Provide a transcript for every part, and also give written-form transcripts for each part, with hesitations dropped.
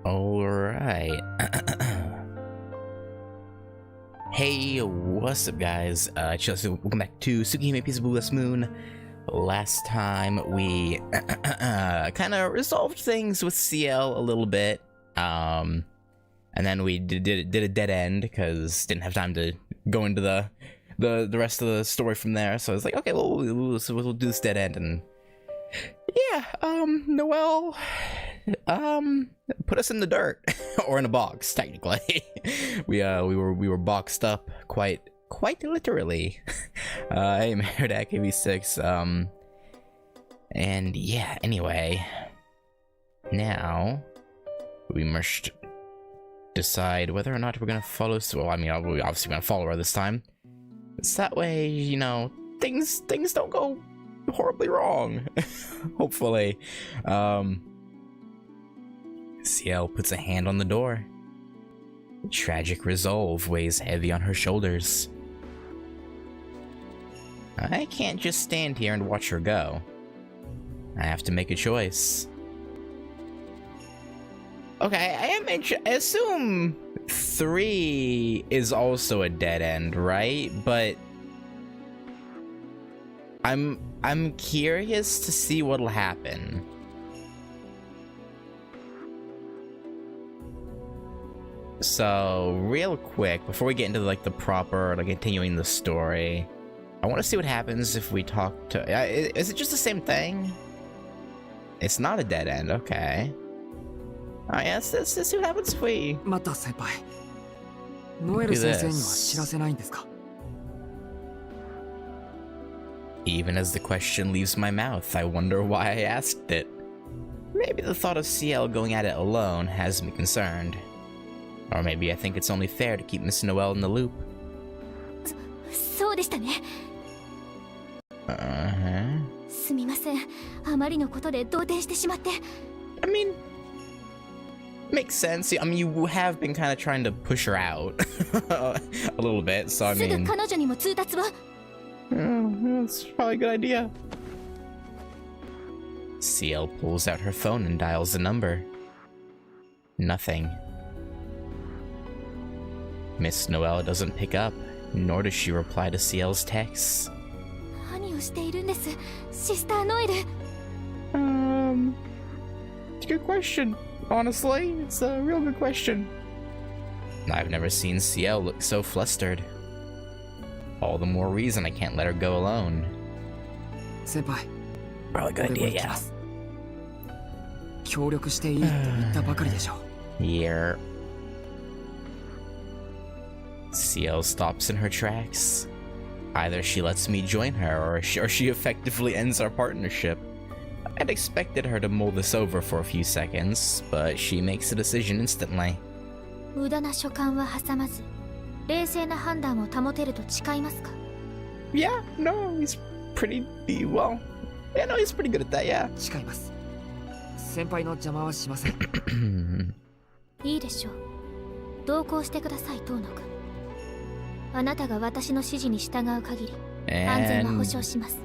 Alright. Hey, what's up guys? Chelsea, welcome back to Tsukihime Piece of Blueless Moon. Last time we kind of resolved things with CL a little bit. And then we did a dead end because didn't have time to go into the rest of the story from there. So I was like, okay, well, we'll do this dead end. And yeah, Noel put us in the dirt or in a box technically. we were boxed up quite literally. I'm here at AKB6. And yeah, anyway, now we must decide whether or not we're gonna follow. Well, I mean, we're obviously gonna follow her this time. So that way, you know, things don't go horribly wrong. Hopefully. CL puts a hand on the door. Tragic resolve weighs heavy on her shoulders. I can't just stand here and watch her go. I have to make a choice. Okay, I assume 3 is also a dead end, right? But I'm curious to see what'll happen. So, real quick, before we get into like the proper, like continuing the story, I want to see what happens if we talk to. Is it just the same thing? It's not a dead end, okay. Alright, let's see what happens if we. Do this. Even as the question leaves my mouth, I wonder why I asked it. Maybe the thought of CL going at it alone has me concerned. Or maybe I think it's only fair to keep Miss Noel in the loop. I mean, makes sense. I mean, you have been kind of trying to push her out a little bit, so I mean, that's probably a good idea. CL pulls out her phone and dials the number. Nothing. Miss Noel doesn't pick up, nor does she reply to CL's texts. It's a good question. Honestly, it's a real good question. I've never seen CL look so flustered. All the more reason I can't let her go alone. Senpai. Probably a good idea, yeah. Yeah. CL stops in her tracks. Either she lets me join her, or she effectively ends our partnership. I'd expected her to mull this over for a few seconds, but she makes a decision instantly. Yeah, no, he's pretty, well, yeah, no, he's pretty good at that, yeah.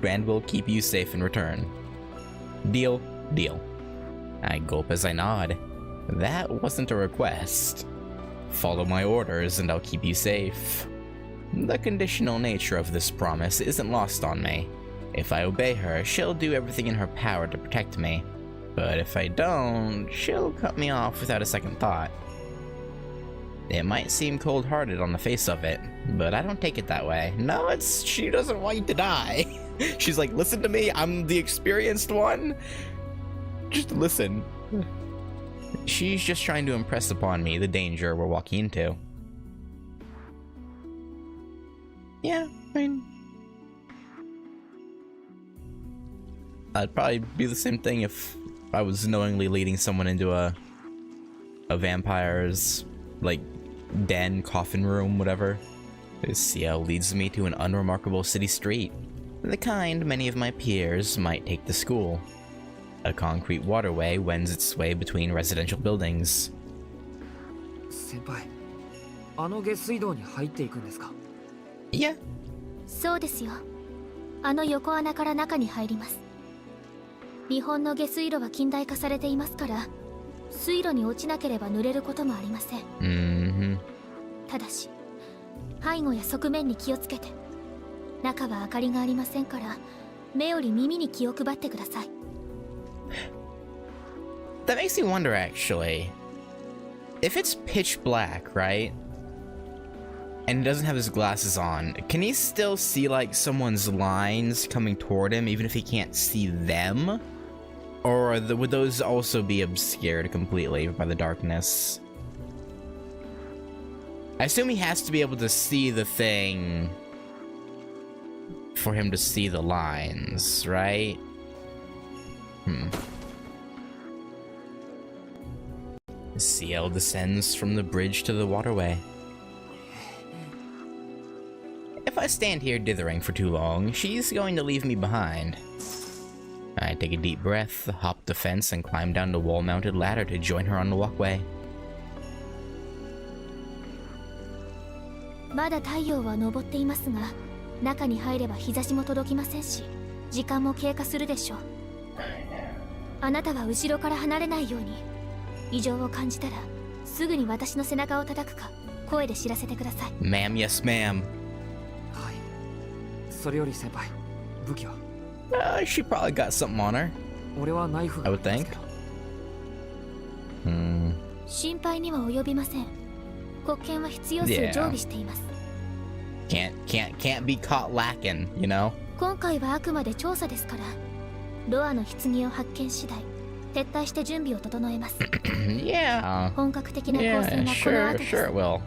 And we'll keep you safe in return. Deal, deal. I gulp as I nod. That wasn't a request. Follow my orders and I'll keep you safe. The conditional nature of this promise isn't lost on me. If I obey her, she'll do everything in her power to protect me. But if I don't, she'll cut me off without a second thought. It might seem cold-hearted on the face of it, but I don't take it that way. No, she doesn't want you to die. She's like, listen to me, I'm the experienced one. Just listen. She's just trying to impress upon me the danger we're walking into. Yeah, I mean, I'd probably do the same thing if I was knowingly leading someone into a vampire's, like, den, coffin room, whatever. This CL leads me to an unremarkable city street, the kind many of my peers might take to school. A concrete waterway wends its way between residential buildings. Senpai, yeah. そうですよ。あの横穴から中に入ります。日本の下水路は近代化されていますから、水路に落ちなければ濡れることもありません。ただし背後や側面に気をつけて。中は明かりがありませんから、目より耳に気を配ってください。 That makes me wonder, actually. If it's pitch black, right? And he doesn't have his glasses on, can he still see, like, someone's lines coming toward him, even if he can't see them? Or would those also be obscured completely by the darkness? I assume he has to be able to see the thing for him to see the lines, right? CL descends from the bridge to the waterway. If I stand here dithering for too long, she's going to leave me behind. I take a deep breath, hop the fence, and climb down the wall-mounted ladder to join her on the walkway. まだ太陽は昇っていますが、中に入れば日差しも届きませんし、時間も経過するでしょう。あなたは後ろから離れないように。異常を感じたらすぐに私の背中を叩くか声で知らせてください。 Ma'am, yes, ma'am. はい。それより先輩、武器はShe probably got something on her. 俺はナイフが I would ありますけ think. ど。心配には及びません。国権は必要数常備しています。Can't be caught lacking, you know? 今回はあくまで調査ですから、ロアの棺を発見次第撤退して準備を整えます。Yeah. 本格的な構成 Yeah, がこの sure, 後です。 sure it will.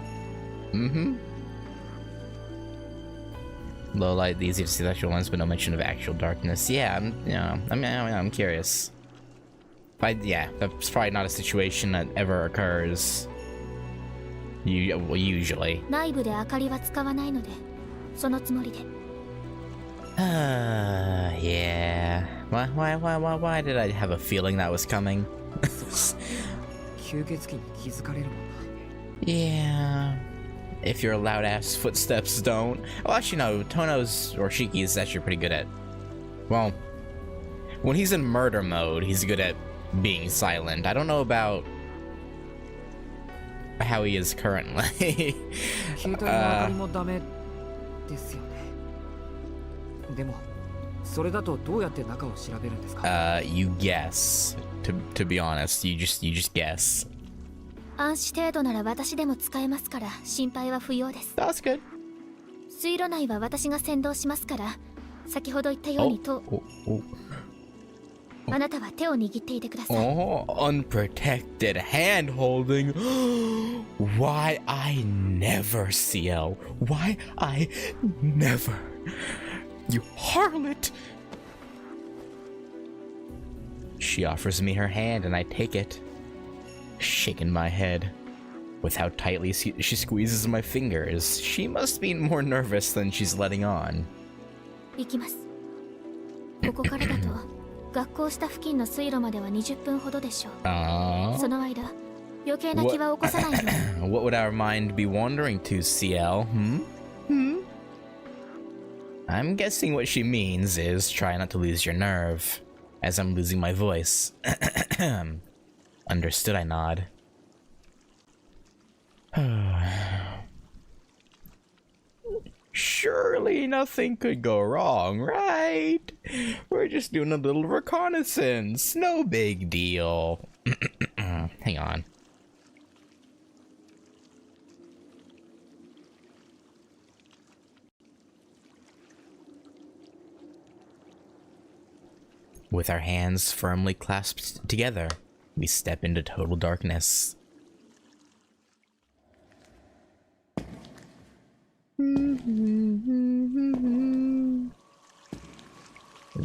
Low light, the easy to see the actual lines, but no mention of actual darkness. Yeah, I'm curious. Yeah, that's probably not a situation that ever occurs. Usually. 内部で明かりは使わないので、そのつもりで。Yeah. Why did I have a feeling that was coming? 吸血鬼に気づかれるもんな。 Yeah. If your loud ass footsteps don't. Well, actually, no. Tono's or Shiki's actually pretty good at. Well, when he's in murder mode, he's good at being silent. I don't know about how he is currently. 携帯の明かりもダメですよね。でも、それだとどうやって中を調べるんですか？ You guess. To be honest, you just guess. 暗視程度なら私でも使えますから心配は不要です。 That's good. 水路内は私が先導しますから、先ほど言ったようにと。あなたは手を握っていてください。 Oh, unprotected hand holding. Why I never, CL. Why I never. You harlot. She offers me her hand and I take it, shaking my head. With how tightly she squeezes my fingers, she must be more nervous than she's letting on. 行きます。ここからだと学校下付近の水路までは20分ほどでしょう。その間、余計な気は起こさないように。 What would our mind be wandering to, CL? I'm guessing what she means is try not to lose your nerve, as I'm losing my voice. Understood, I nod. Surely nothing could go wrong, right? We're just doing a little reconnaissance. No big deal. Hang on. With our hands firmly clasped together, we step into total darkness. The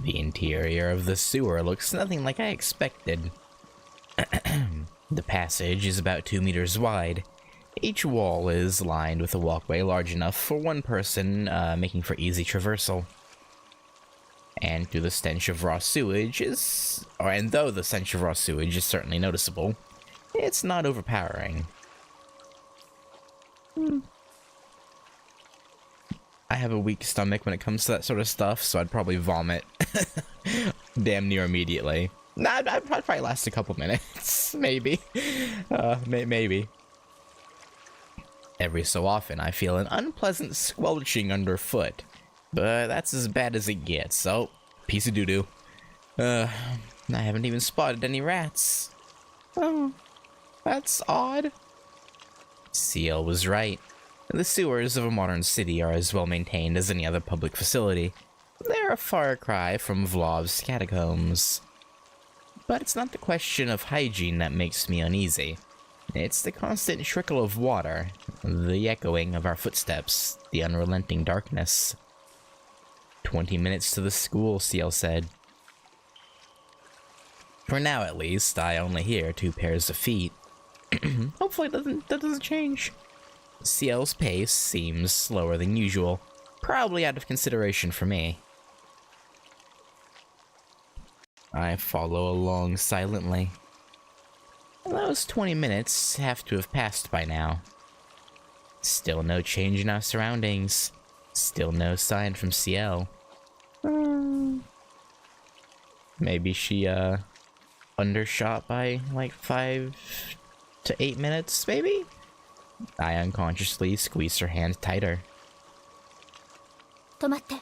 interior of the sewer looks nothing like I expected. The passage is about 2 meters wide. Each wall is lined with a walkway large enough for one person, making for easy traversal. And through the stench of raw sewage and though the stench of raw sewage is certainly noticeable, it's not overpowering. I have a weak stomach when it comes to that sort of stuff, so I'd probably vomit damn near immediately. Nah, I'd probably last a couple minutes. Maybe. Maybe. Every so often, I feel an unpleasant squelching underfoot. But that's as bad as it gets, so piece of doo-doo. I haven't even spotted any rats. Oh, that's odd. CL was right. The sewers of a modern city are as well maintained as any other public facility. They're a far cry from Vlov's catacombs. But it's not the question of hygiene that makes me uneasy. It's the constant trickle of water, the echoing of our footsteps, the unrelenting darkness. 20 minutes to the school, CL said. For now, at least, I only hear 2 pairs of feet. Hopefully that doesn't change. CL's pace seems slower than usual, probably out of consideration for me. I follow along silently. Those 20 minutes have to have passed by now. Still no change in our surroundings. Still no sign from CL. Maybe she, undershot by, like, 5 to 8 minutes, maybe? I unconsciously squeeze her hand tighter. 止まって。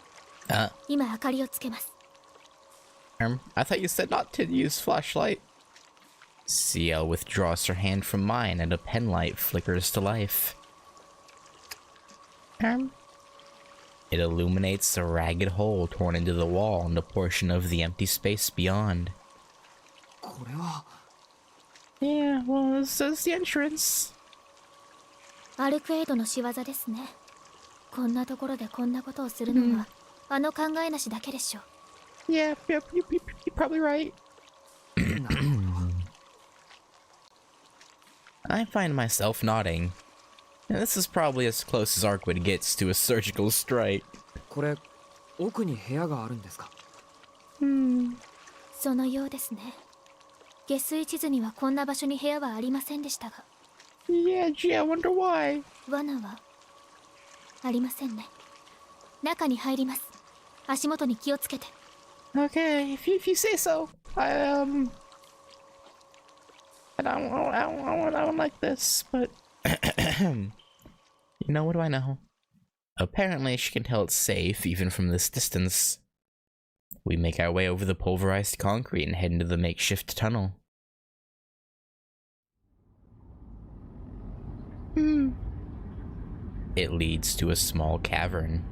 今明かりをつけます。I thought you said not to use flashlight. CL withdraws her hand from mine and a penlight flickers to life. It illuminates a ragged hole torn into the wall and a portion of the empty space beyond. Yeah, well, this is the entrance. アルクエイドの仕業ですね。こんなところでこんなことをするのは、あの考えなしだけでしょ。Yeah, you're probably right. I find myself nodding. And this is probably as close as Arkwood gets to a surgical strike. これ、奥に部屋があるんですか？そのようですね。下水地図にはこんな場所に部屋はありませんでしたが。Yeah, gee, I wonder why. 罠はありませんね。中に入ります。足元に気をつけて。Okay, if you say so. I don't like this, but you know, what do I know? Apparently, she can tell it's safe even from this distance. We make our way over the pulverized concrete and head into the makeshift tunnel. It leads to a small cavern.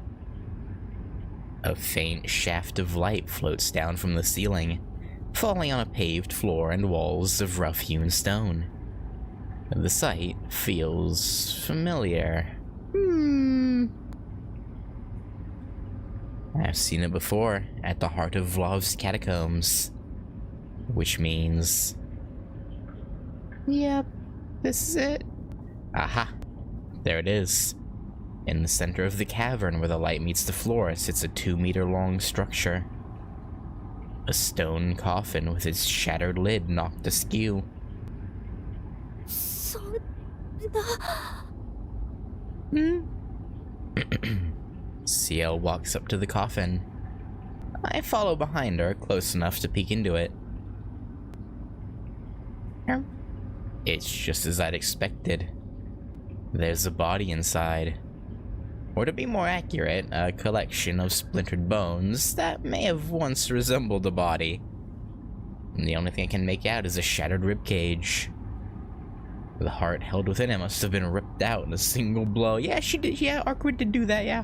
A faint shaft of light floats down from the ceiling, falling on a paved floor and walls of rough-hewn stone. The sight feels familiar. I've seen it before, at the heart of Vlov's catacombs. Which means... Yep, this is it. Aha! There it is. In the center of the cavern where the light meets the floor sits a 2-meter-long structure. A stone coffin with its shattered lid knocked askew. CL walks up to the coffin. I follow behind her, close enough to peek into it. It's just as I'd expected. There's a body inside. Or to be more accurate, a collection of splintered bones that may have once resembled a body. And the only thing I can make out is a shattered ribcage. The heart held within it must have been ripped out in a single blow. Yeah, she did. Yeah, Arkwood did do that, yeah.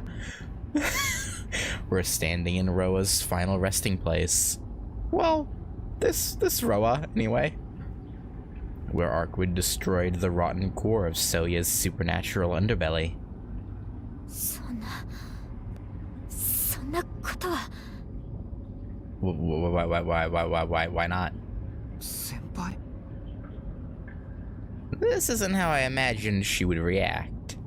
We're standing in Roa's final resting place. Well, this Roa, anyway. Where Arkwood destroyed the rotten core of Soya's supernatural underbelly. Why not? Senpai? This isn't how I imagined she would react.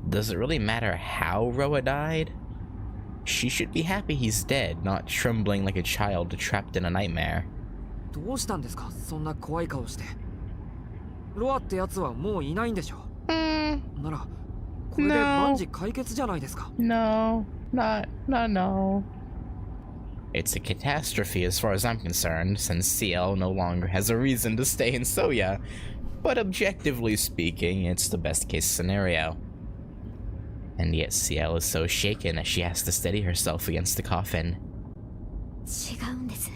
Does it really matter how Roa died? She should be happy he's dead, not trembling like a child trapped in a nightmare. どうしたんですか？そんな怖い顔して。ロアってやつはもういないんでしょ？なら、これで万事解決じゃないですか。No, no. It's a catastrophe as far as I'm concerned, since CL no longer has a reason to stay in Soya. But objectively speaking, it's the best case scenario. And yet CL is so shaken that she has to steady herself against the coffin. 違うんです。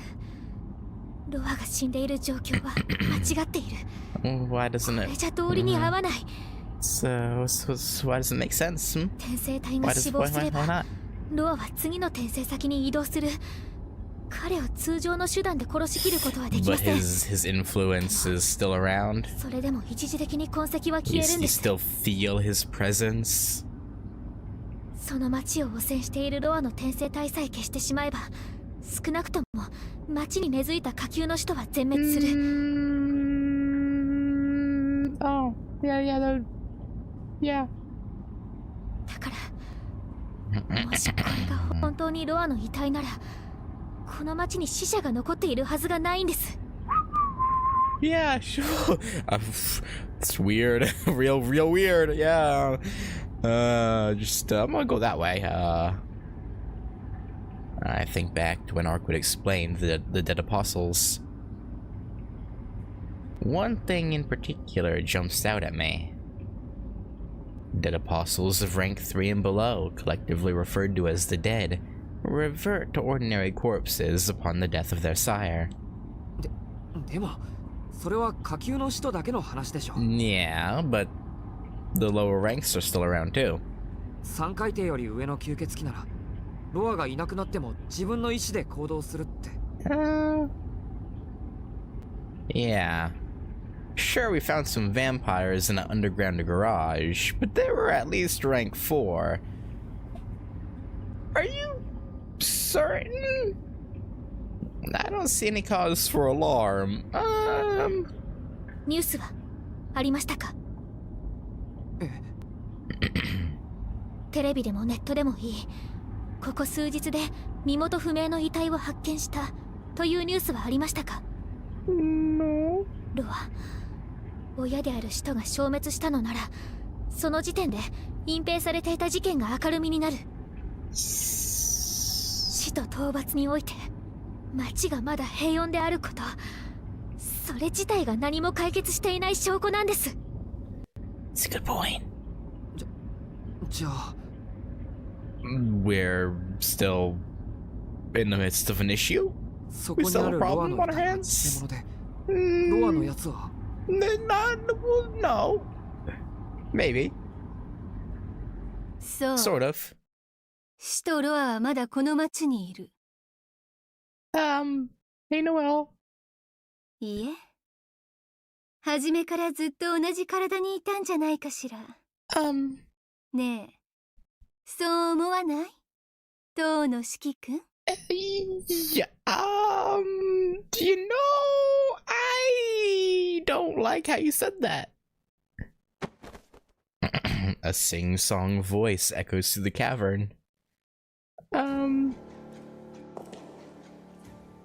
ロアが死んでいる状況は間違っている。Why doesn't こ it? れじゃ道理に合わない。So why does it make sense? 転生体 Why が does 死亡すれ why ば not? ロアは次の転生先に移動する。彼を通常の手段で殺しきることはできま But せん。 his influence is still around. それでも一時的に痕跡は消えるん You です。 still feel his presence. その町を汚染しているロアの転生体さえ消してしまえば、少なくとも町に根付いた下級の使徒は全滅する。Oh, yeah. だから、もしこれが本当にロアの遺体なら、この町に死者が残っているはずがないんです。Yeah, sure. It's weird. real weird. Yeah. I'm gonna go that way. I think back to when Arkwood explained the dead apostles. One thing in particular jumps out at me. Dead apostles of rank 3 and below, collectively referred to as the dead, revert to ordinary corpses upon the death of their sire. でもそれは下級の使徒だけの話でしょ。 Yeah, but the lower ranks are still around too. 3階艇より上の吸血鬼ならロアがいなくなっても自分の意志で行動するって。Yeah. Sure, we found some vampires in an underground garage, but they were at least rank 4. Are you certain? I don't see any cause for alarm. ニュースはありましたか？テレビでもネットでもいい。ここ数日で身元不明の遺体を発見したというニュースはありましたか？ No. ロア、親である使徒が消滅したのなら、その時点で隠蔽されていた事件が明るみになる。使徒討伐において町がまだ平穏であること、それ自体が何も解決していない証拠なんです。 It's a good point. じゃあ We're still in the midst of an issue? そこにあるロアの遺体は偽物で、ロアのやつは No. Maybe. そう。 Sort of. 使徒ロアはまだこの町にいる。Hey Noel. いいえ。初めからずっと同じ体にいたんじゃないかしら。ねえ、そう思わない？当の四季君？ Yeah, you know, I don't like how you said that. A sing-song voice echoes through the cavern.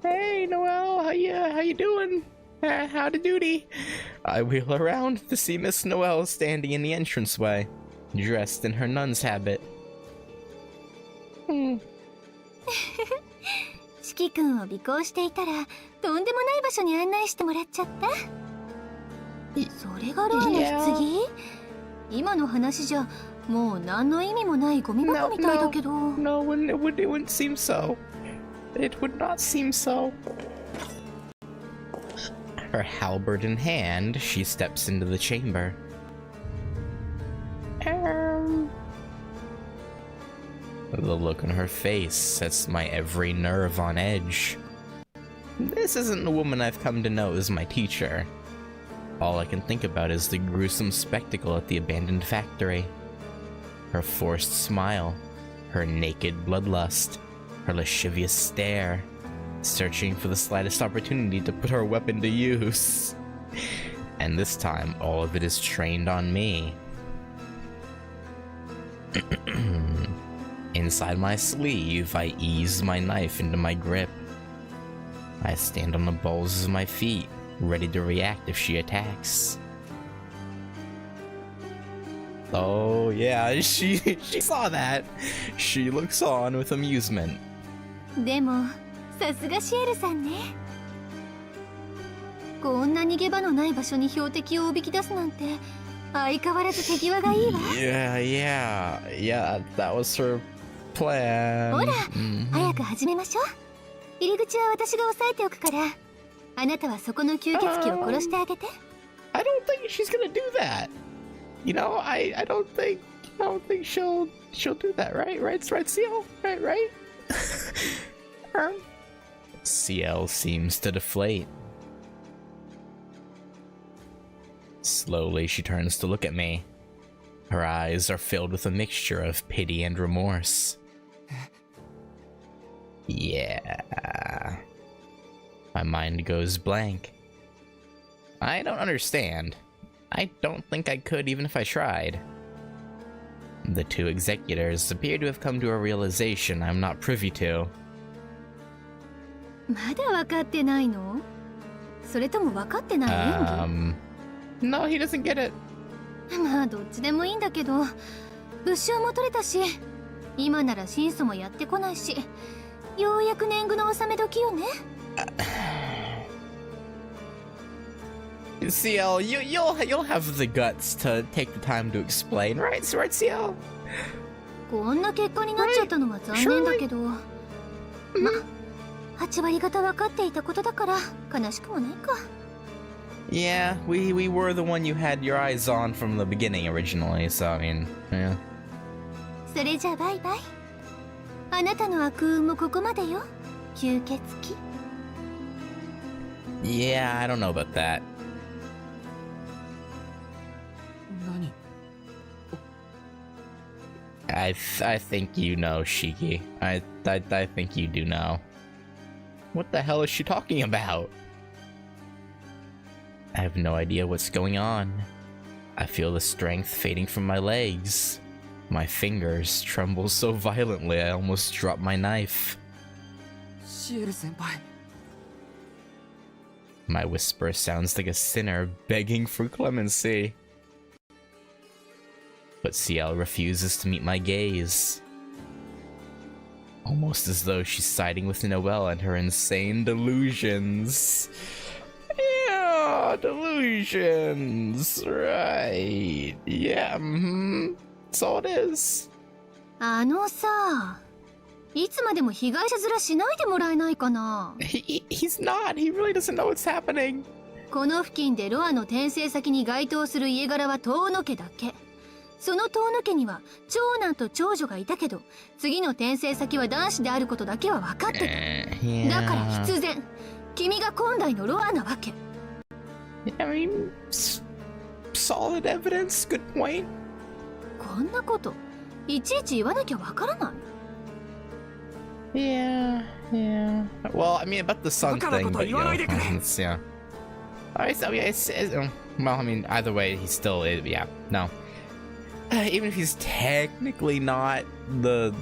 Hey Noel, how you doing? Howdy doody. I wheel around to see Miss Noel standing in the entranceway, dressed in her nun's habit. 四季君を尾行していたら、とんでもない場所に案内してもらっちゃった。それがロアの棺？今の話じゃもう何の意味もないゴミ箱みたいだけど。No, it wouldn't seem so. It would not seem so. Her halberd in hand, she steps into the chamber. The look on her face sets my every nerve on edge. This isn't the woman I've come to know as my teacher. All I can think about is the gruesome spectacle at the abandoned factory. Her forced smile, her naked bloodlust, her lascivious stare, searching for the slightest opportunity to put her weapon to use. And this time, all of it is trained on me. Inside my sleeve, I ease my knife into my grip. I stand on the balls of my feet, ready to react if she attacks. Oh yeah, she saw that. She looks on with amusement. でもさすがシエルさんね。こんな逃げ場のない場所に標的をおびき出すなんて相変わらず手際がいいわ。Yeah, that was her plan. ほら、早く始めましょう。入り口は私が押さえておくから、あなたはそこの吸血鬼を殺してあげて。I don't think she's gonna do that. You know, I don't think she'll do that, right? Right, CL? Right? CL seems to deflate. Slowly, she turns to look at me. Her eyes are filled with a mixture of pity and remorse. Yeah. My mind goes blank. I don't understand. I don't think I could even if I tried. The two executors appear to have come to a realization I'm not privy to. まだ分かってないの？それとも分かってない演技？ No, he doesn't get it. まあどっちでもいいんだけど、物証も取れたし、今なら審査もやってこないし、ようやく年貢の納め時よね。CL, you'll have the guts to take the time to explain, right, CL? こんな結果になっちゃったのは残念だけど、ま、8割方分かっていたことだから悲しくもないか。Yeah, we were the one you had your eyes on from the beginning originally, so I mean, yeah. それじゃバイバイ。あなたの悪運もここまでよ、吸血鬼。Yeah, I don't know about that. 何？ I think you know, Shiki. I think you do know. What the hell is she talking about? I have no idea what's going on. I feel the strength fading from my legs. My fingers tremble so violently I almost drop my knife. シエル先輩。 My whisper sounds like a sinner begging for clemency. But CL refuses to meet my gaze. Almost as though she's siding with Noel and her insane delusions. Yeah, delusions, right. Yeah, that's all it is. あのさ、いつまでも被害者面しないでもらえないかな。He's not. He really doesn't know what's happening. この付近でロアの転生先に該当する家柄は遠野家だけ。その遠野家には長男と長女がいたけど、次の転生先は男子であることだけは分かってた。だから必然、君が今代のロアなわけ。I mean, solid evidence, good point. こんなこといちいち言わなきゃわからない。Yeah. Well, I mean, about the sun thing, but you know, it's, yeah. Alright, so yeah, well, I mean, either way, he's still, yeah, no. Even if he's technically not the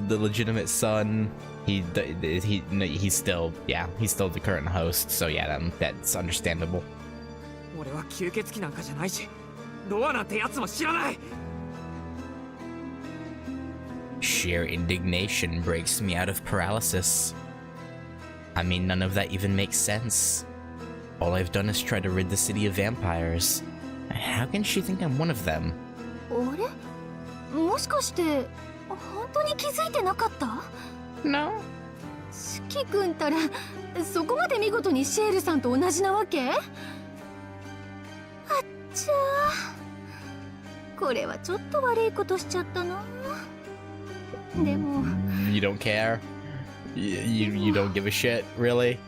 legitimate son, he's still, yeah, he's still the current host. So yeah, that's understandable. 俺は吸血鬼なんかじゃないし、ロアなんてやつも知らない。 Sheer indignation breaks me out of paralysis. I mean, none of that even makes sense. All I've done is try to rid the city of vampires. How can she think I'm one of them? あれ？もしかして本当に気づいてなかった？ No. 四季君たらそこまで見事にシエルさんと同じなわけ？あっちゃー。これはちょっと悪いことしちゃったな。でも You don't care? You don't give a shit, really?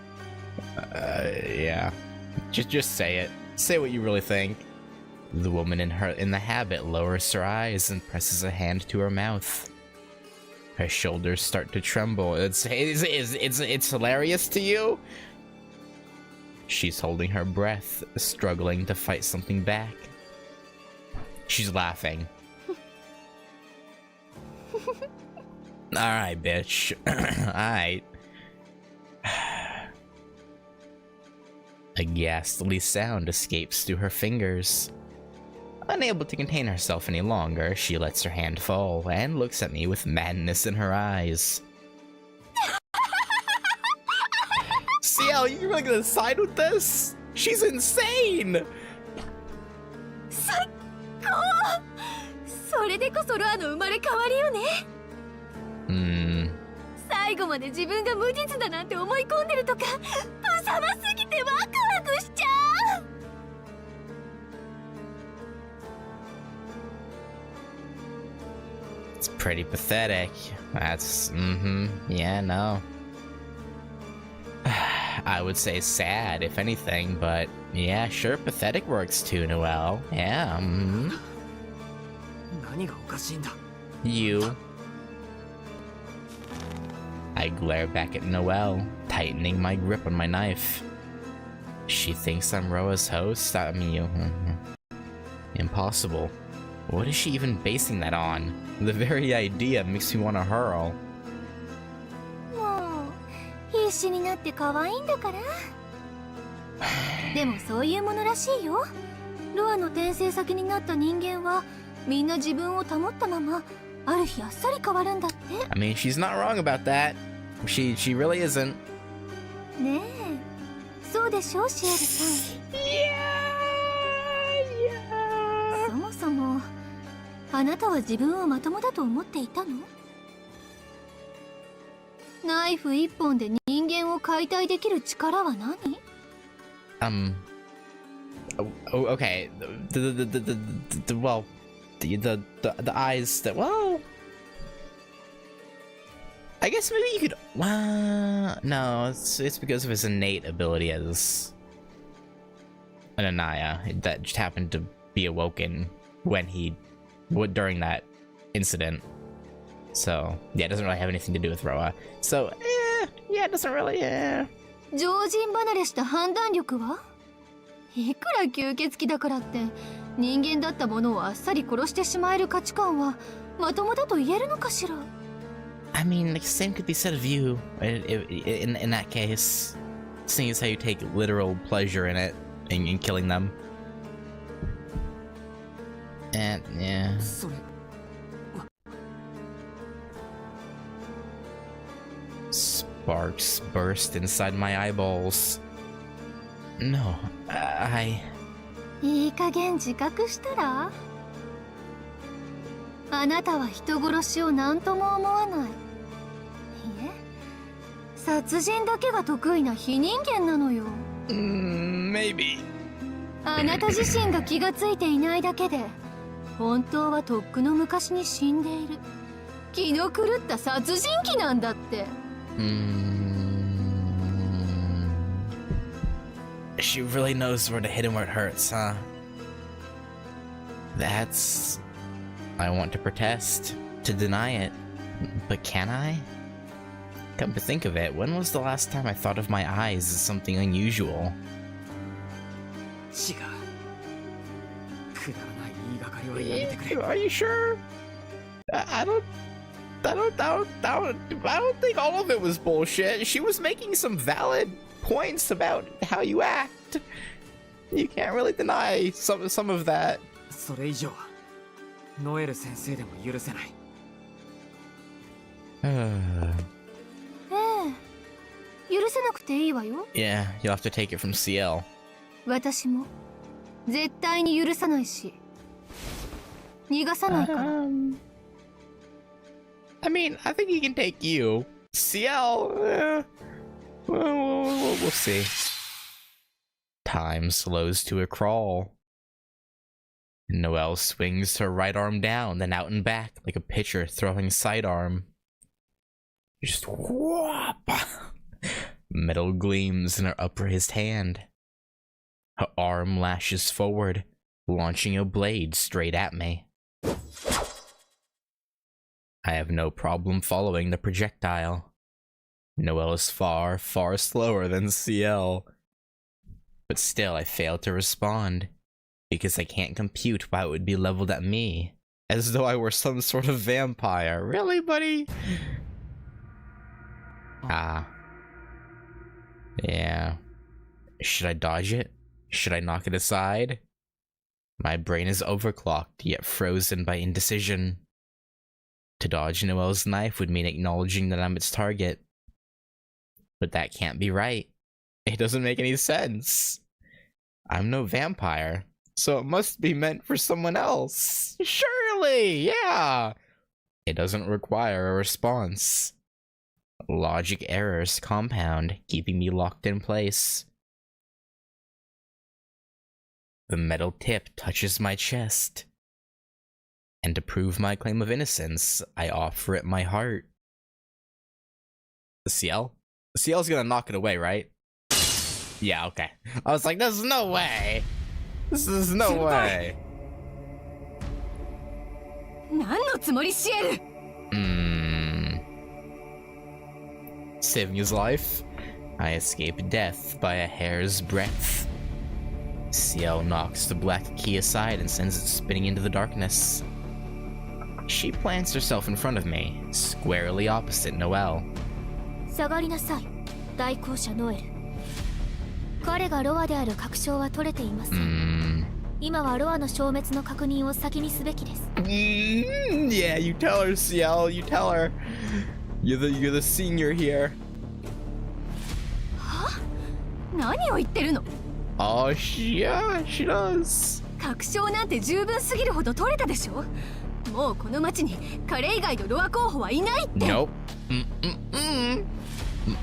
Yeah. Just say it. Say what you really think. The woman in the habit lowers her eyes and presses a hand to her mouth. Her shoulders start to tremble. It's hilarious to you? She's holding her breath, struggling to fight something back. She's laughing. Alright, bitch. Alright. A ghastly sound escapes through her fingers. Unable to contain herself any longer, she lets her hand fall and looks at me with madness in her eyes. CL, you really gonna side with this? She's insane! 最高。それでこそロアの生まれ変わりよね。最後まで自分が無実だなんて思い込んでるとか、無様すぎてワクワクしちゃう。It's pretty pathetic. That's, yeah, no. I would say sad, if anything, but yeah, sure, pathetic works too, Noel. Yeah, 何がおかしいんだ。 You. I glare back at Noel, tightening my grip on my knife. She thinks I'm Roa's host? I mean, impossible. What is she even basing that on? The very idea makes me want to hurl. もう必死になって可愛いんだから。でもそういうものらしいよ。ロアの転生先になった人間はみんな自分を保ったままある日あっさり変わるんだって。I mean, she's not wrong about that. She really isn't. ねえ、そうでしょ、シエルさん。そもそもあなたは自分をまともだと思っていたの？ナイフ一本で人間を解体できる力は何？ Okay. Well, the eyes that, well, I guess maybe you could, no, it's because of his innate ability as an Anaya that just happened to be awoken during that incident. So yeah, it doesn't really have anything to do with Roa. So yeah, it doesn't really, 常人離れした判断力は？いくら吸血鬼だからって人間だったものをあっさり殺してしまえる価値観はまともだと言えるのかしら？ I mean, the same could be said of you in that case, seeing as how you take literal pleasure in it, in killing them. And yeah. Sparks burst inside my eyeballs. No, いい加減自覚したら？あなたは人殺しを何とも思わない。いえ、殺人だけが得意な非人間なのよ。Maybe. あなた自身が気がついていないだけで、本当はとっくの昔に死んでいる。気の狂った殺人鬼なんだって。She really knows where to hit him where it hurts, huh? That's... I want to protest, to deny it, but can I? Come to think of it, when was the last time I thought of my eyes as something unusual? Are you sure? I don't think all of it was bullshit. She was making some valid points about how you act. You can't really deny some of that. それ以上はノエル先生でも許せない。許せなくていいわよ。Yeah, you'll have to take it from CL. 私も絶対に許さないし、逃がさないから。I mean, I think he can take you. CL, we'll see. Time slows to a crawl. Noel swings her right arm down, then out and back like a pitcher throwing sidearm. Just whoop! Metal gleams in her upraised hand. Her arm lashes forward, launching a blade straight at me. I have no problem following the projectile. Noel is far, far slower than CL. But still, I fail to respond, because I can't compute why it would be leveled at me, as though I were some sort of vampire. Really, buddy? Yeah. Should I dodge it? Should I knock it aside? My brain is overclocked, yet frozen by indecision. To dodge Noel's knife would mean acknowledging that I'm its target. But that can't be right. It doesn't make any sense. I'm no vampire, so it must be meant for someone else. Surely, yeah. It doesn't require a response. Logic errors compound, keeping me locked in place. The metal tip touches my chest. And to prove my claim of innocence, I offer it my heart. CL? CL's gonna knock it away, right? Yeah, okay. I was like, there's no way. This is no way. Saving his life, I escape death by a hair's breadth. CL knocks the black key aside and sends it spinning into the darkness. She plants herself in front of me, squarely opposite Noel. 下がりなさい、代行者ノエル。彼がロアである確証は取れています。今はロアの消滅の確認を先にすべきです。Yeah, you tell her, CL. You tell her. You're the senior here. は？何を言ってるの？ Oh, yeah, she does. 確証なんて十分すぎるほど取れたでしょ。もうこの町に彼以外のロア候補はいないって。Nope.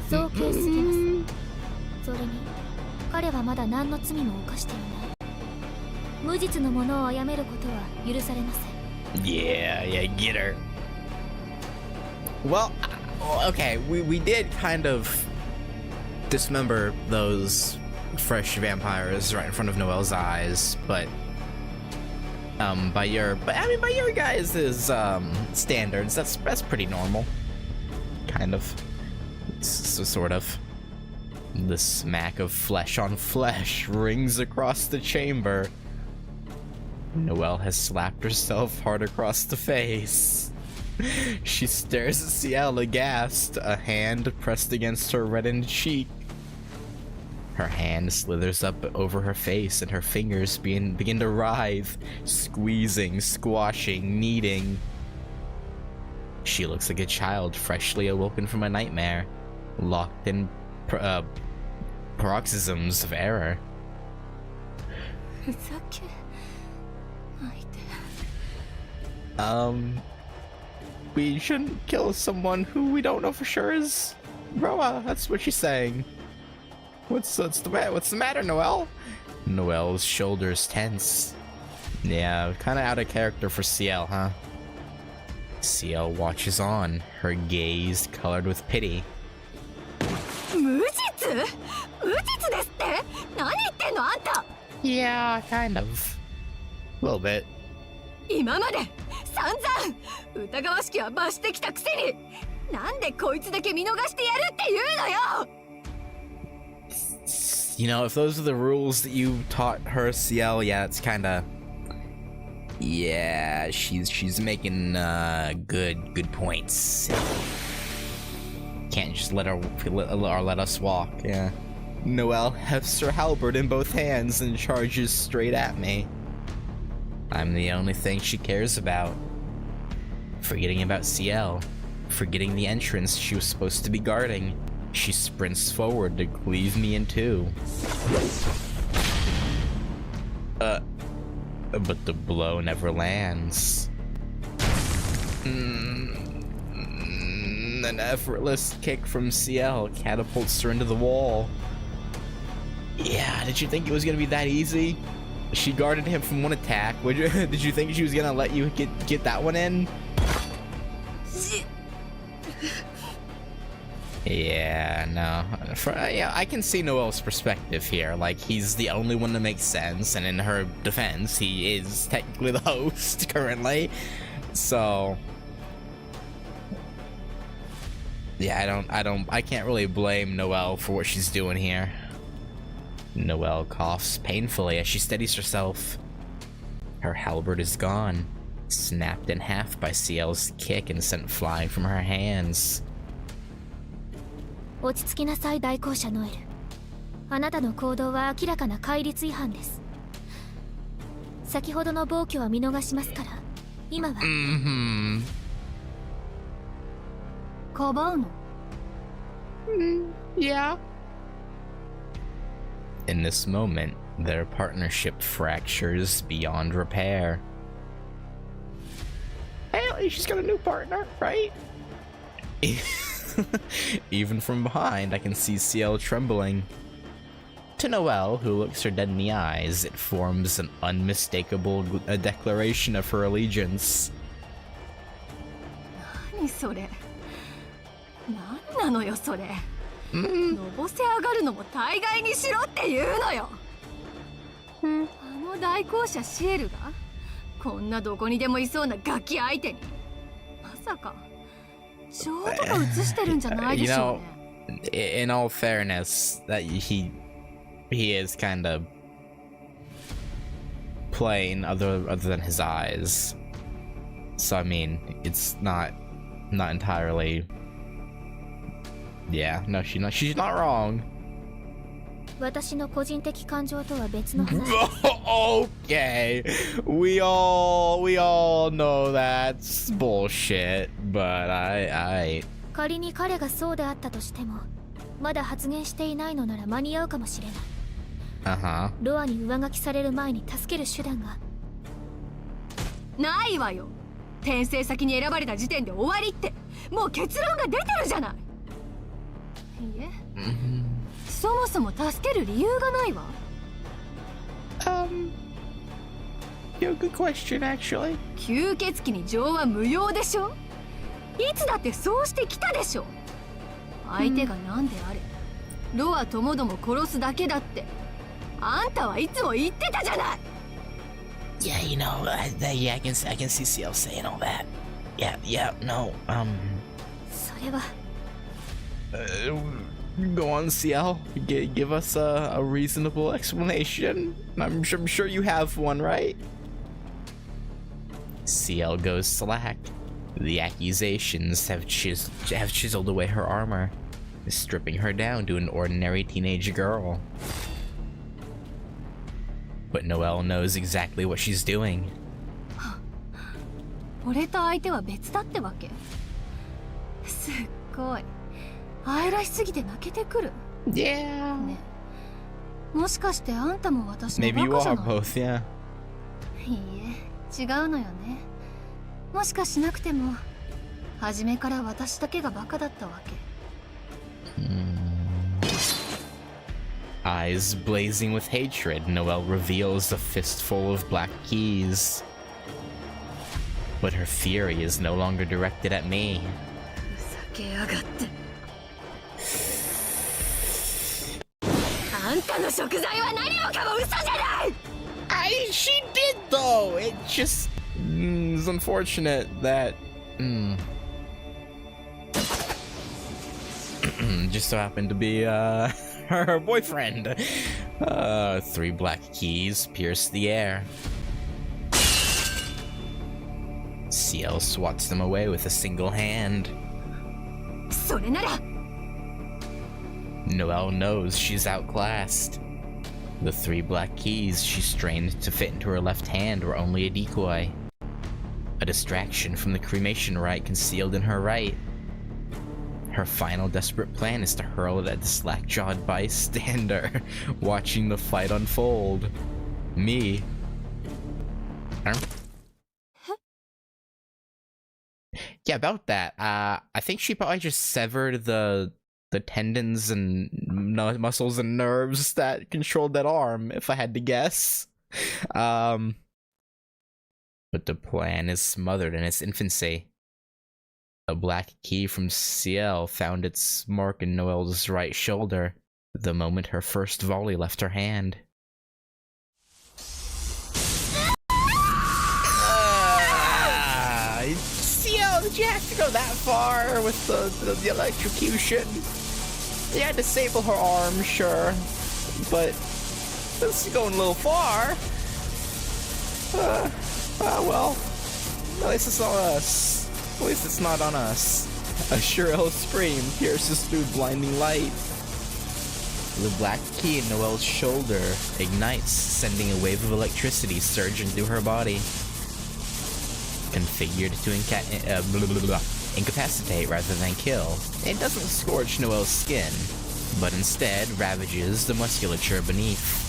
そう軽すぎます。それに彼はまだ何の罪も犯していない。無実の者を殺めることは許されません。Yeah, get her. Well, okay, we did kind of dismember those fresh vampires right in front of Noel's eyes, but by your guys' standards, that's pretty normal. Kind of. Sort of. The smack of flesh on flesh rings across the chamber. Noel has slapped herself hard across the face. She stares at CL aghast, a hand pressed against her reddened cheek. Her hand slithers up over her face and her fingers begin to writhe, squeezing, squashing, kneading. She looks like a child freshly awoken from a nightmare, locked in paroxysms of error. We shouldn't kill someone who we don't know for sure is Roa. That's what she's saying. What's the matter, Noel? Noel's shoulders tense. Yeah, kind of out of character for CL, huh? CL watches on, her gaze colored with pity. Yeah, kind of. A little bit. You know, if those are the rules that you taught her, CL, yeah, it's kinda... Yeah, she's making good points. Can't just let us walk. Yeah. Noel hefts her halberd in both hands and charges straight at me. I'm the only thing she cares about. Forgetting about CL, forgetting the entrance she was supposed to be guarding, she sprints forward to cleave me in two. But the blow never lands. An effortless kick from CL catapults her into the wall. Yeah, did you think it was gonna be that easy? She guarded him from one attack. Did you think she was gonna let you get that one in? Yeah, no. Yeah, I can see Noel's perspective here. Like, he's the only one that makes sense, and in her defense, he is technically the host currently. So, yeah, I can't really blame Noel for what she's doing here. Noel coughs painfully as she steadies herself. Her halberd is gone, snapped in half by CL's kick and sent flying from her hands. 落ち着きなさい、代行者ノエル。あなたの行動は明らかな戒律違反です。先ほどの暴挙は見逃しますから、今は。かばうの？Yeah. In this moment, their partnership fractures beyond repair. Hey, she's got a new partner, right? Even from behind, I can see CL trembling. To Noel, who looks her dead in the eyes, it forms an unmistakable declaration of her allegiance. 何それ何なのよそれのぼせ上がるのも大概にしろって言うのよあの大公社シエルがこんなどこにでもいそうなガキ相手にまさか情とか映してるんじゃないでしょうね In all fairness, that he is kind of plain other than his eyes. So I mean, it's not entirely. Yeah, no, she's not wrong. 私の個人的感情とは別の話 Okay, we all know that's bullshit, but I 仮に彼がそうであったとしてもまだ発言していないのなら間に合うかもしれないロアに上書きされる前に助ける手段がないわよ転生先に選ばれた時点で終わりってもう結論が出てるじゃないいえそもそも助ける理由がないわgood question actually. 吸血鬼に情は無用でしょいつだってそうしてきたでしょ相手が何であれロアともども殺すだけだってあんたはいつも言ってたじゃない Yeah, you know, yeah, I can see CL saying all that. Yeah, no, それは go on, CL. Give us a reasonable explanation. I'm sure you have one, right? CL goes slack. The accusations have chiseled away her armor, stripping her down to an ordinary teenage girl. But Noel knows exactly what she's doing. 俺と相手は別だってわけすっごい愛らしすぎて泣けてくる Yeah. ねもしかしてあんたも私も Maybe you バカじゃ are ない both, yeah. いいえ違うのよねもしかしなくても初めから私だけがバカだったわけ Eyes blazing with hatred, Noel reveals a fistful of black keys. But her fury is no longer directed at me. ふざけやがってあんたの食材は何もかも嘘じゃない She did though! It just is unfortunate that just so happened to be her boyfriend. 3 black keys pierce the air. CL swats them away with a single hand. それなら Noel knows she's outclassed. The 3 black keys she strained to fit into her left hand were only a decoy. A distraction from the cremation rite concealed in her right. Her final desperate plan is to hurl it at the slack-jawed bystander, watching the fight unfold. Me. Yeah, about that. I think she probably just severed the tendons and muscles and nerves that controlled that arm, if I had to guess. But the plan is smothered in its infancy. A black key from CL found its mark in Noel's right shoulder the moment her first volley left her hand. CL, did you have to go that far with the electrocution? Yeah, disable her arm, sure, but this is going a little far. Well, at least it's not us. At least it's not on us. A shrill scream pierces through blinding light. The black key in Noel's shoulder ignites, sending a wave of electricity surging through her body. Configured to incapacitate rather than kill, it doesn't scorch Noel's skin, but instead ravages the musculature beneath.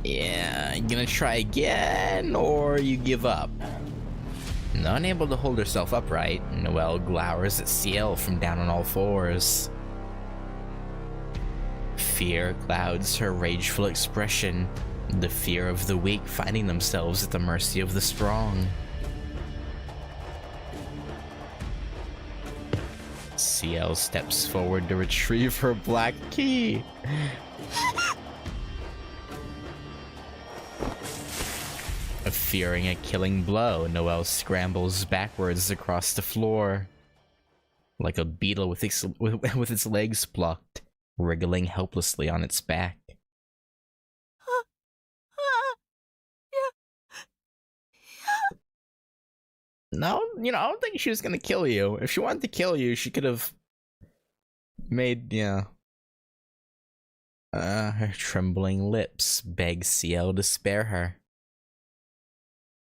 Yeah, you gonna try again, or you give up? Unable to hold herself upright, Noel glowers at Ciel from down on all fours. Fear clouds her rageful expression, the fear of the weak finding themselves at the mercy of the strong. Ciel steps forward to retrieve her black key. Fearing a killing blow, Noel scrambles backwards across the floor, like a beetle with its legs plucked, wriggling helplessly on its back. No, I don't think she was gonna kill you. If she wanted to kill you, she could have made, her trembling lips beg Ciel to spare her.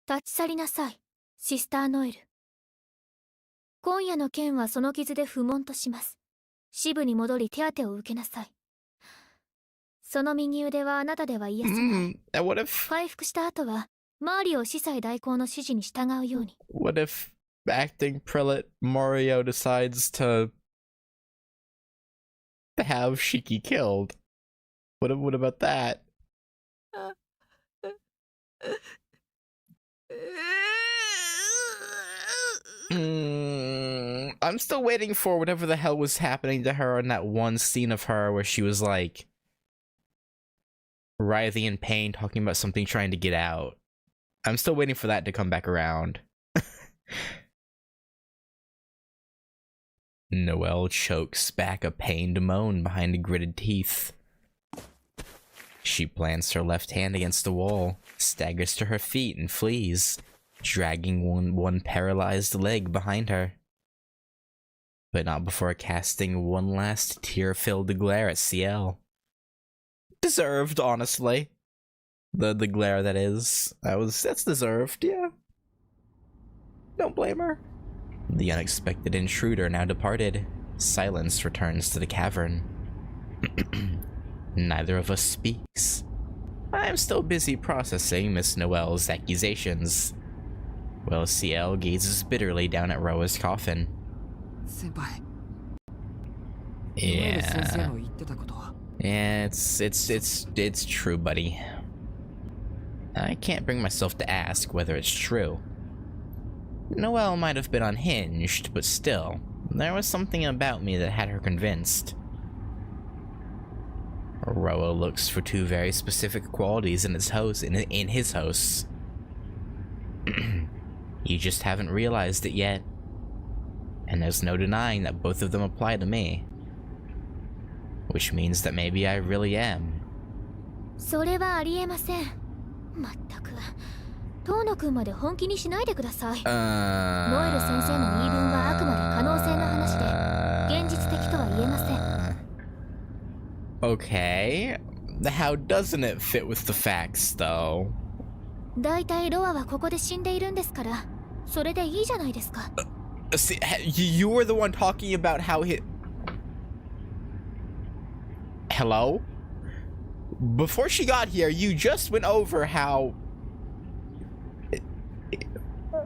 立ち去りなさい、シスターノエル。今夜の件はその傷で不問とします。支部に戻り手当てを受けなさい。その右腕はあなたでは癒せない。回復した後は、マーリオ司祭代行の指示に従うように。What if acting prelate Mario decides to have Shiki killed? What about that? I'm still waiting for whatever the hell was happening to her in that one scene of her where she was like writhing in pain, talking about something trying to get out. I'm still waiting for that to come back around. Noel chokes back a pained moan behind gritted teeth. She plants her left hand against the wall, staggers to her feet, and flees, dragging one paralyzed leg behind her. But not before casting one last tear-filled glare at Ciel. Deserved, honestly. The glare, that is. That's deserved, yeah. Don't blame her. The unexpected intruder now departed. Silence returns to the cavern. Neither of us speaks. I'm still busy processing Miss Noel's accusations, while Ciel gazes bitterly down at Roa's coffin. Yeah. Yeah, it's true, buddy. I can't bring myself to ask whether it's true. Noel might have been unhinged, but still, there was something about me that had her convinced. Roa looks for two very specific qualities in his hosts. You just haven't realized it yet. And there's no denying that both of them apply to me. Which means that maybe I really am. それはありえません。まったく。遠野くんまで本気にしないでください。ノエル先生の言い分はあくまで可能性の話で、現実的とは言えません。Okay. How doesn't it fit with the facts, though? だいたいロアはここで死んでいるんですから、それでいいじゃないですか。See, you were the one talking about how he... Hello? Before she got here, you just went over how...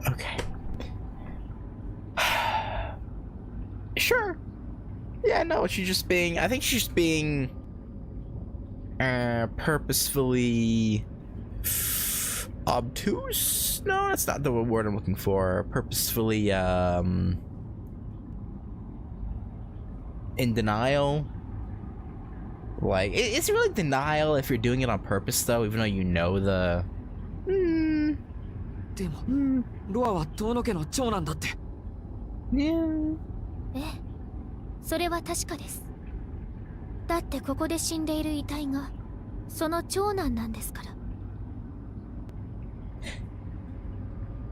Okay. Sure. Yeah, no, she's just being... I think she's just being... purposefully... obtuse? No, that's not the word I'm looking for. Purposefully, in denial. Like, is it really denial if you're doing it on purpose, though, even though you know the... Yeah. ええ、それは確かです。だってここで死んでいる遺体がその長男なんですか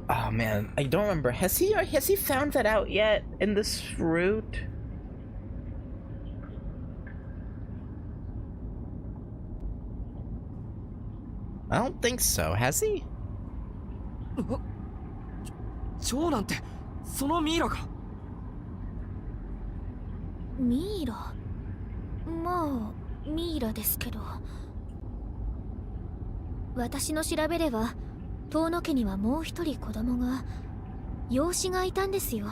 ら。Oh man, I don't remember. Has he found that out yet in this route? I don't think so. Has he? 長男ってそのミイラが。ミイラ、まあミイラですけど、私の調べでは遠野家にはもう一人子供が、養子がいたんですよ。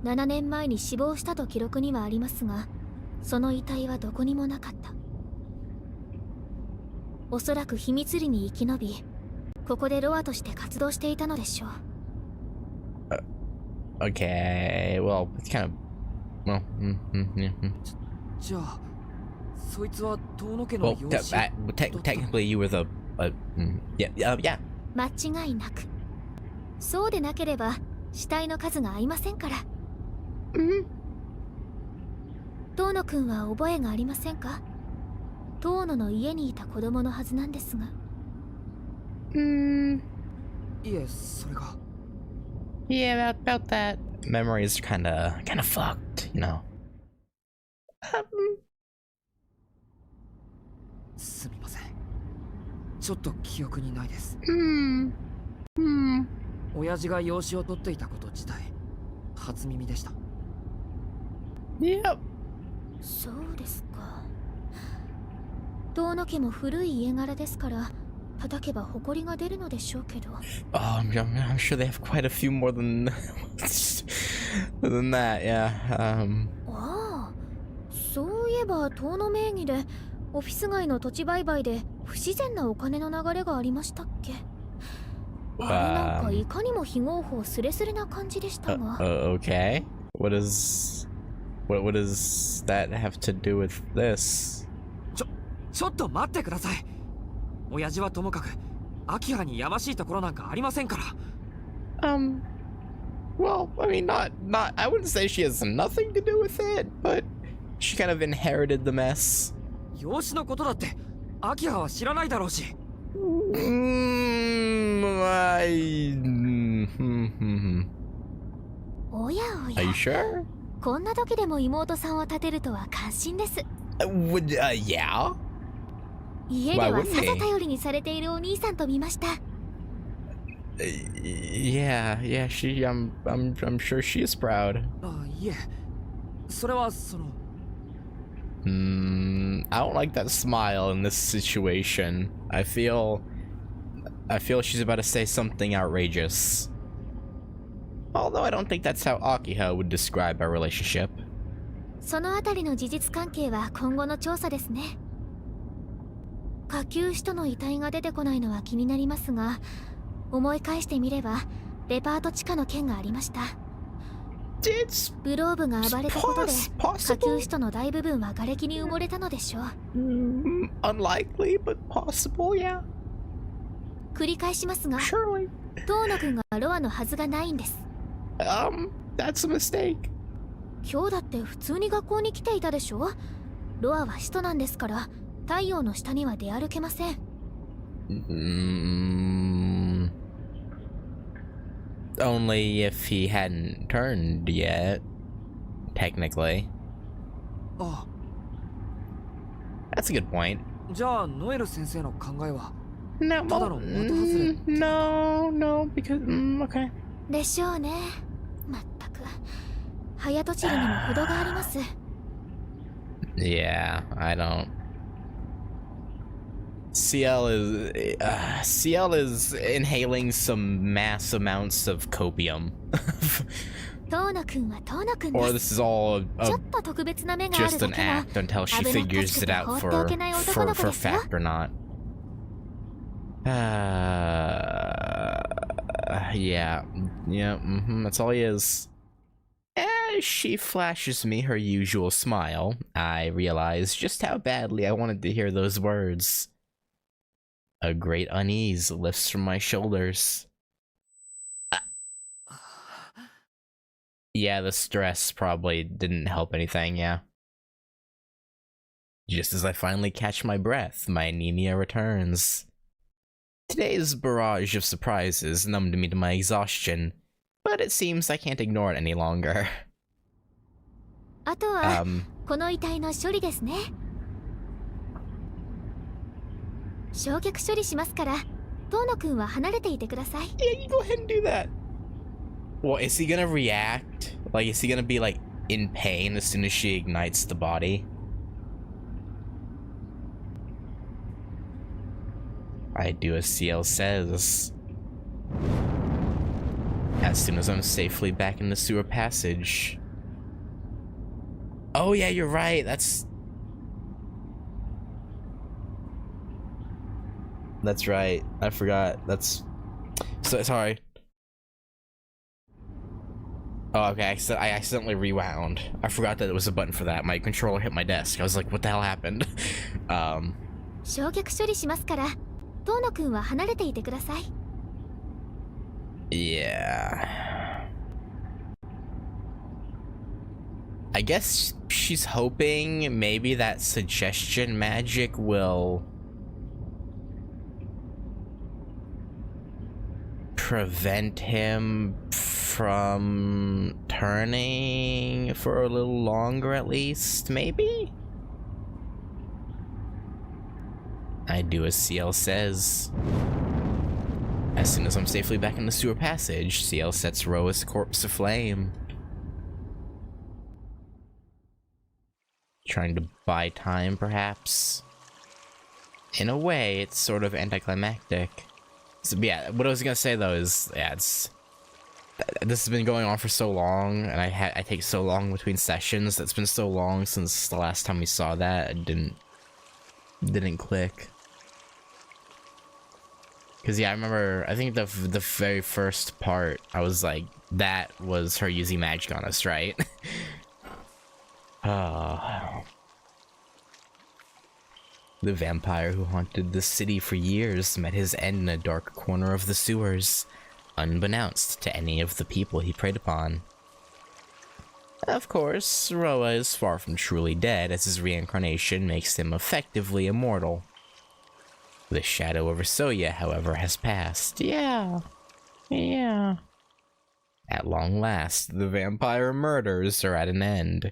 7年前に死亡したと記録にはありますが、その遺体はどこにもなかった。おそらく秘密裏に生き延び、ここでロアとして活動していたのでしょう。Okay, well, it's kind of... Well, じゃあそいつは遠野家の well, 養子。technically you were the... yeah. 間違いなく。そうでなければ死体の数が合いませんから。遠野くんは覚えがありませんか？遠野の家にいた子供のはずなんですが。いえ、それが。Yeah, about that. Memory is kind of fucked, you know. すみません。ちょっと記憶にないです。親父が養子を取っていたこと自体初耳でした。Yep. そうですか。遠野家も古い家柄ですから、叩けば埃が出るのでしょうけど。I'm sure they have quite a few more than that, yeah. ああ、そういえば遠野名義でオフィス街の土地売買で不自然なお金の流れがありましたっけ？あれなんかいかにも非合法スレスレな感じでしたが。Okay. What does that have to do with this? ちょっと待ってください。親父はともかく秋葉にやましいところなんかありませんから。Well, I mean, not. I wouldn't say she has nothing to do with it, but she kind of inherited the mess. 養子のことだって秋葉は知らないだろうし。おやおや。 Are you sure? こんな時でも妹さんを立てるとは感心です。Yeah? 家ではさぞ頼りにされているお兄さんと見ました。Yeah, I'm sure she is proud. いえ、それはその。I don't like that smile in this situation. I feel she's about to say something outrageous. Although I don't think that's how Akiha would describe our relationship. そのあたりの事実関係は今後の調査ですね。下級使徒の遺体が出てこないのは気になりますが、思い返してみればデパート地下の件がありました。グローブが暴れたことで下級使徒の大部分は瓦礫に埋もれたのでしょう。Unlikely, but possible, yeah. 繰り返しますが、 Surely. 遠野くんがロアのはずがないんです。That's a mistake. 今日だって普通に学校に来ていたでしょ。ロアは使徒なんですから太陽の下には出歩けません。Only if he hadn't turned yet, technically. That's a good point. じゃあノエル先生の考えは No, ただの的外れ。no, because okay. でしょうね。まったく早とちりにも程があります。Yeah, I don't. CL is inhaling some mass amounts of copium. 遠野くんは遠野くん Or です。 this is all ちょっと特別な目がある just だ an けの act until she 危なっか figures しく it て out 放っておけない男の子 for ですよ。 fact or not. Yeah, that's all he is. As she flashes me her usual smile, I realize just how badly I wanted to hear those words. A great unease lifts from my shoulders. Yeah, the stress probably didn't help anything, yeah. Just as I finally catch my breath, my anemia returns. Today's barrage of surprises numbed me to my exhaustion, but it seems I can't ignore it any longer. あとはこの遺体の処理ですね。焼却処理しますから遠野くんは離れていてください。 Yeah, you go ahead and do that. Well, is he gonna react? Like, is he gonna be, like, in pain as soon as she ignites the body? I do as CL says. As soon as I'm safely back in the sewer passage. Oh yeah, you're right, that's right, I forgot, so sorry. Oh, okay, I accidentally rewound. I forgot that it was a button for that. My controller hit my desk. I was like, what the hell happened? 焼却処理しますから、遠野くんは離れていてください。Yeah. I guess she's hoping maybe that suggestion magic will prevent him from turning for a little longer at least, maybe? I do as CL says. As soon as I'm safely back in the sewer passage, CL sets Roa's corpse aflame. Trying to buy time, perhaps? In a way, it's sort of anticlimactic. So, yeah, what I was gonna say though is, yeah, this has been going on for so long, and I take so long between sessions. That's been so long since the last time we saw that. It didn't click. Cause yeah, I remember. I think the very first part, I was like, that was her using magic on us, right? Oh. The vampire who haunted the city for years met his end in a dark corner of the sewers, unbeknownst to any of the people he preyed upon. Of course, Roa is far from truly dead, as his reincarnation makes him effectively immortal. The shadow over Soya, however, has passed. Yeah. At long last, the vampire murders are at an end.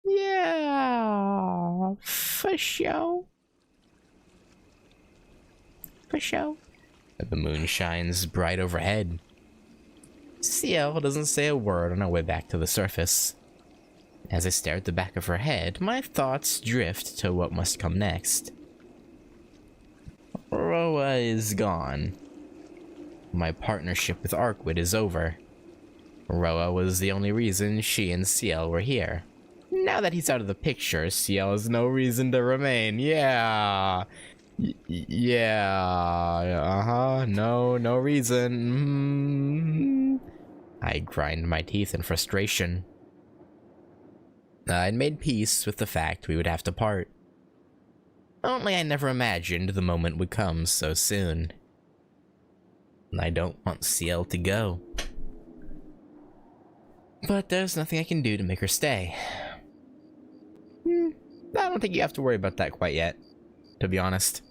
Yeah, for sure. The moon shines bright overhead. CL doesn't say a word on our way back to the surface. As I stare at the back of her head, my thoughts drift to what must come next. Roa is gone. My partnership with Arkwid is over. Roa was the only reason she and CL were here. Now that he's out of the picture, CL has no reason to remain. Yeah. Yeah. No reason. I grind my teeth in frustration. I'd made peace with the fact we would have to part. Only I never imagined the moment would come so soon. I don't want CL to go. But there's nothing I can do to make her stay. I don't think you have to worry about that quite yet, to be honest.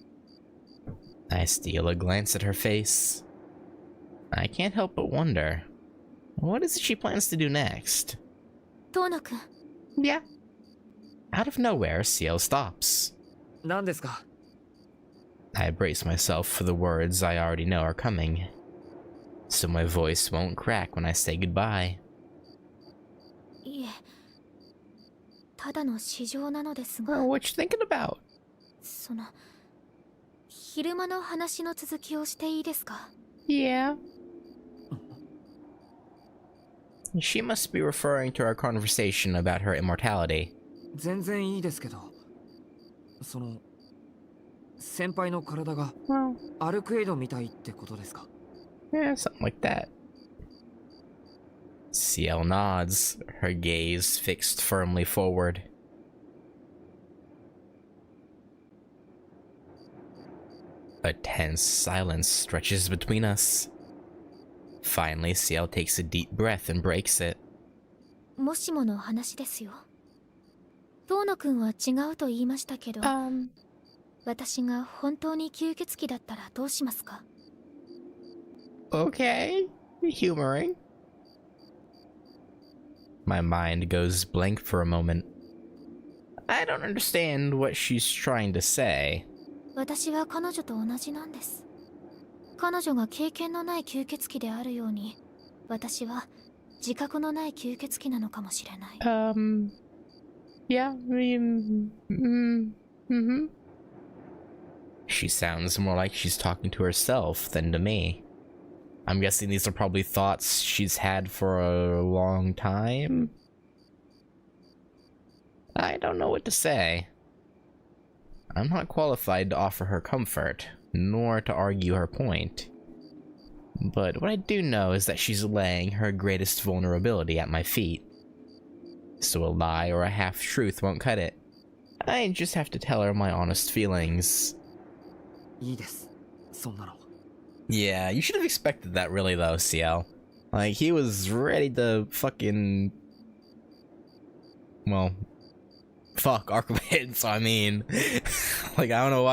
I steal a glance at her face. I can't help but wonder, what is it she plans to do next? Tono-kun. Yeah. Out of nowhere, CL stops. 何ですか? I brace myself for the words I already know are coming, so my voice won't crack when I say goodbye. いえ、ただの市場なのですが。What you thinking about? その、昼間の話の続きをしていいですか? Yeah. She must be referring to our conversation about her immortality. 全然いいですけど、その先輩の体がアルクエイドみたいってことですか? Yeah, something like that. CL nods, her gaze fixed firmly forward. A tense silence stretches between us. Finally, CL takes a deep breath and breaks it. もしもの話ですよ。遠野くんは違うと言いましたけど、私が本当に吸血鬼だったらどうしますか? Okay, humoring. My mind goes blank for a moment. I don't understand what she's trying to say. 私は彼女と同じなんです。彼女が経験のない吸血鬼であるように、私は自覚のない吸血鬼なのかもしれない。Yeah, She sounds more like she's talking to herself than to me. I'm guessing these are probably thoughts she's had for a long time? I don't know what to say. I'm not qualified to offer her comfort, nor to argue her point. But what I do know is that she's laying her greatest vulnerability at my feet. So a lie or a half-truth won't cut it. I just have to tell her my honest feelings. Yeah, you should have expected that really though, CL. Like, he was ready to fucking... well... fuck Archibald, so I mean... like, I don't know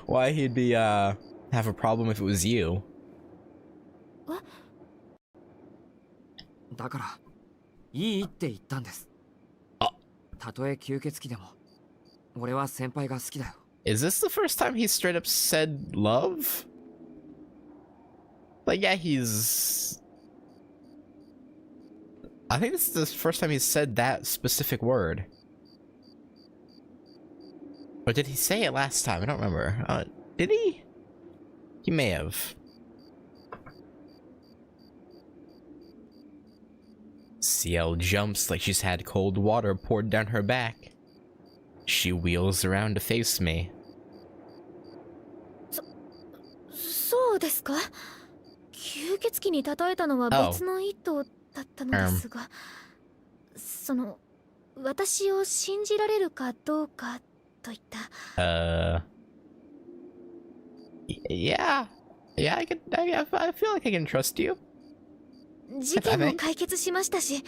why he'd be, have a problem if it was you. What? だから、いいって言ったんです。たとえ吸血鬼でも、俺は先輩が好きだよ。Is this the first time he straight up said love? Like, yeah, he's... I think this is the first time he's said that specific word. Or did he say it last time? I don't remember. Did he? He may have. CL jumps like she's had cold water poured down her back. She wheels around to face me. そうですか？吸血鬼に例えたのは別の意図だったのですが、その私を信じられるかどうかといった。Yeah, I feel like I can trust you. 事件も解決しましたし、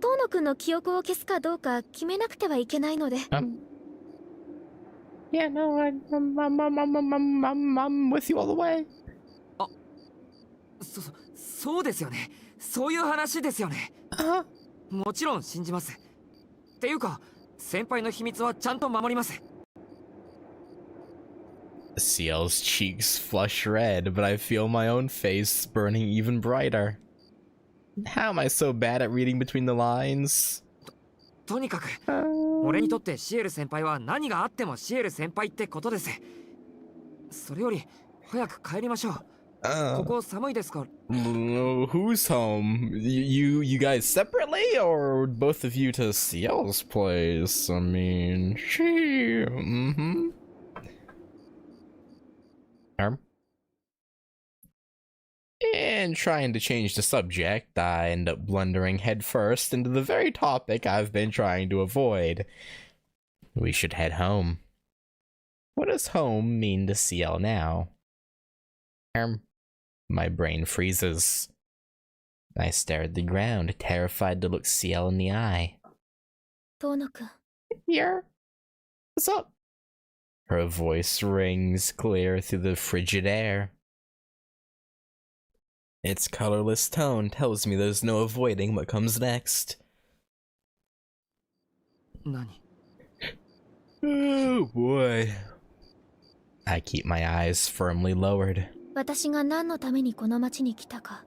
遠野くんの記憶を消すかどうか決めなくてはいけないので。Yeah, no, I'm with you all the way. そうですよね。そういう話ですよね。もちろん信じます。っていうか、先輩の秘密はちゃんと守ります。CL's cheeks flush red, but I feel my own face burning even brighter. How am I so bad at reading between the lines? とにかく、俺にとってシエル先輩は何があってもシエル先輩ってことです。それより早く帰りましょう。ここ寒いですか？ Who's home? You guys separately, or both of you to CL's place? I mean, And trying to change the subject, I end up blundering headfirst into the very topic I've been trying to avoid. We should head home. What does home mean to CL now? My brain freezes. I stare at the ground, terrified to look CL in the eye. 遠野くん。 Here? What's up? Her voice rings clear through the frigid air. Its colorless tone tells me there's no avoiding what comes next. 何? Oh boy. I keep my eyes firmly lowered. 私が何のためにこの町に来たか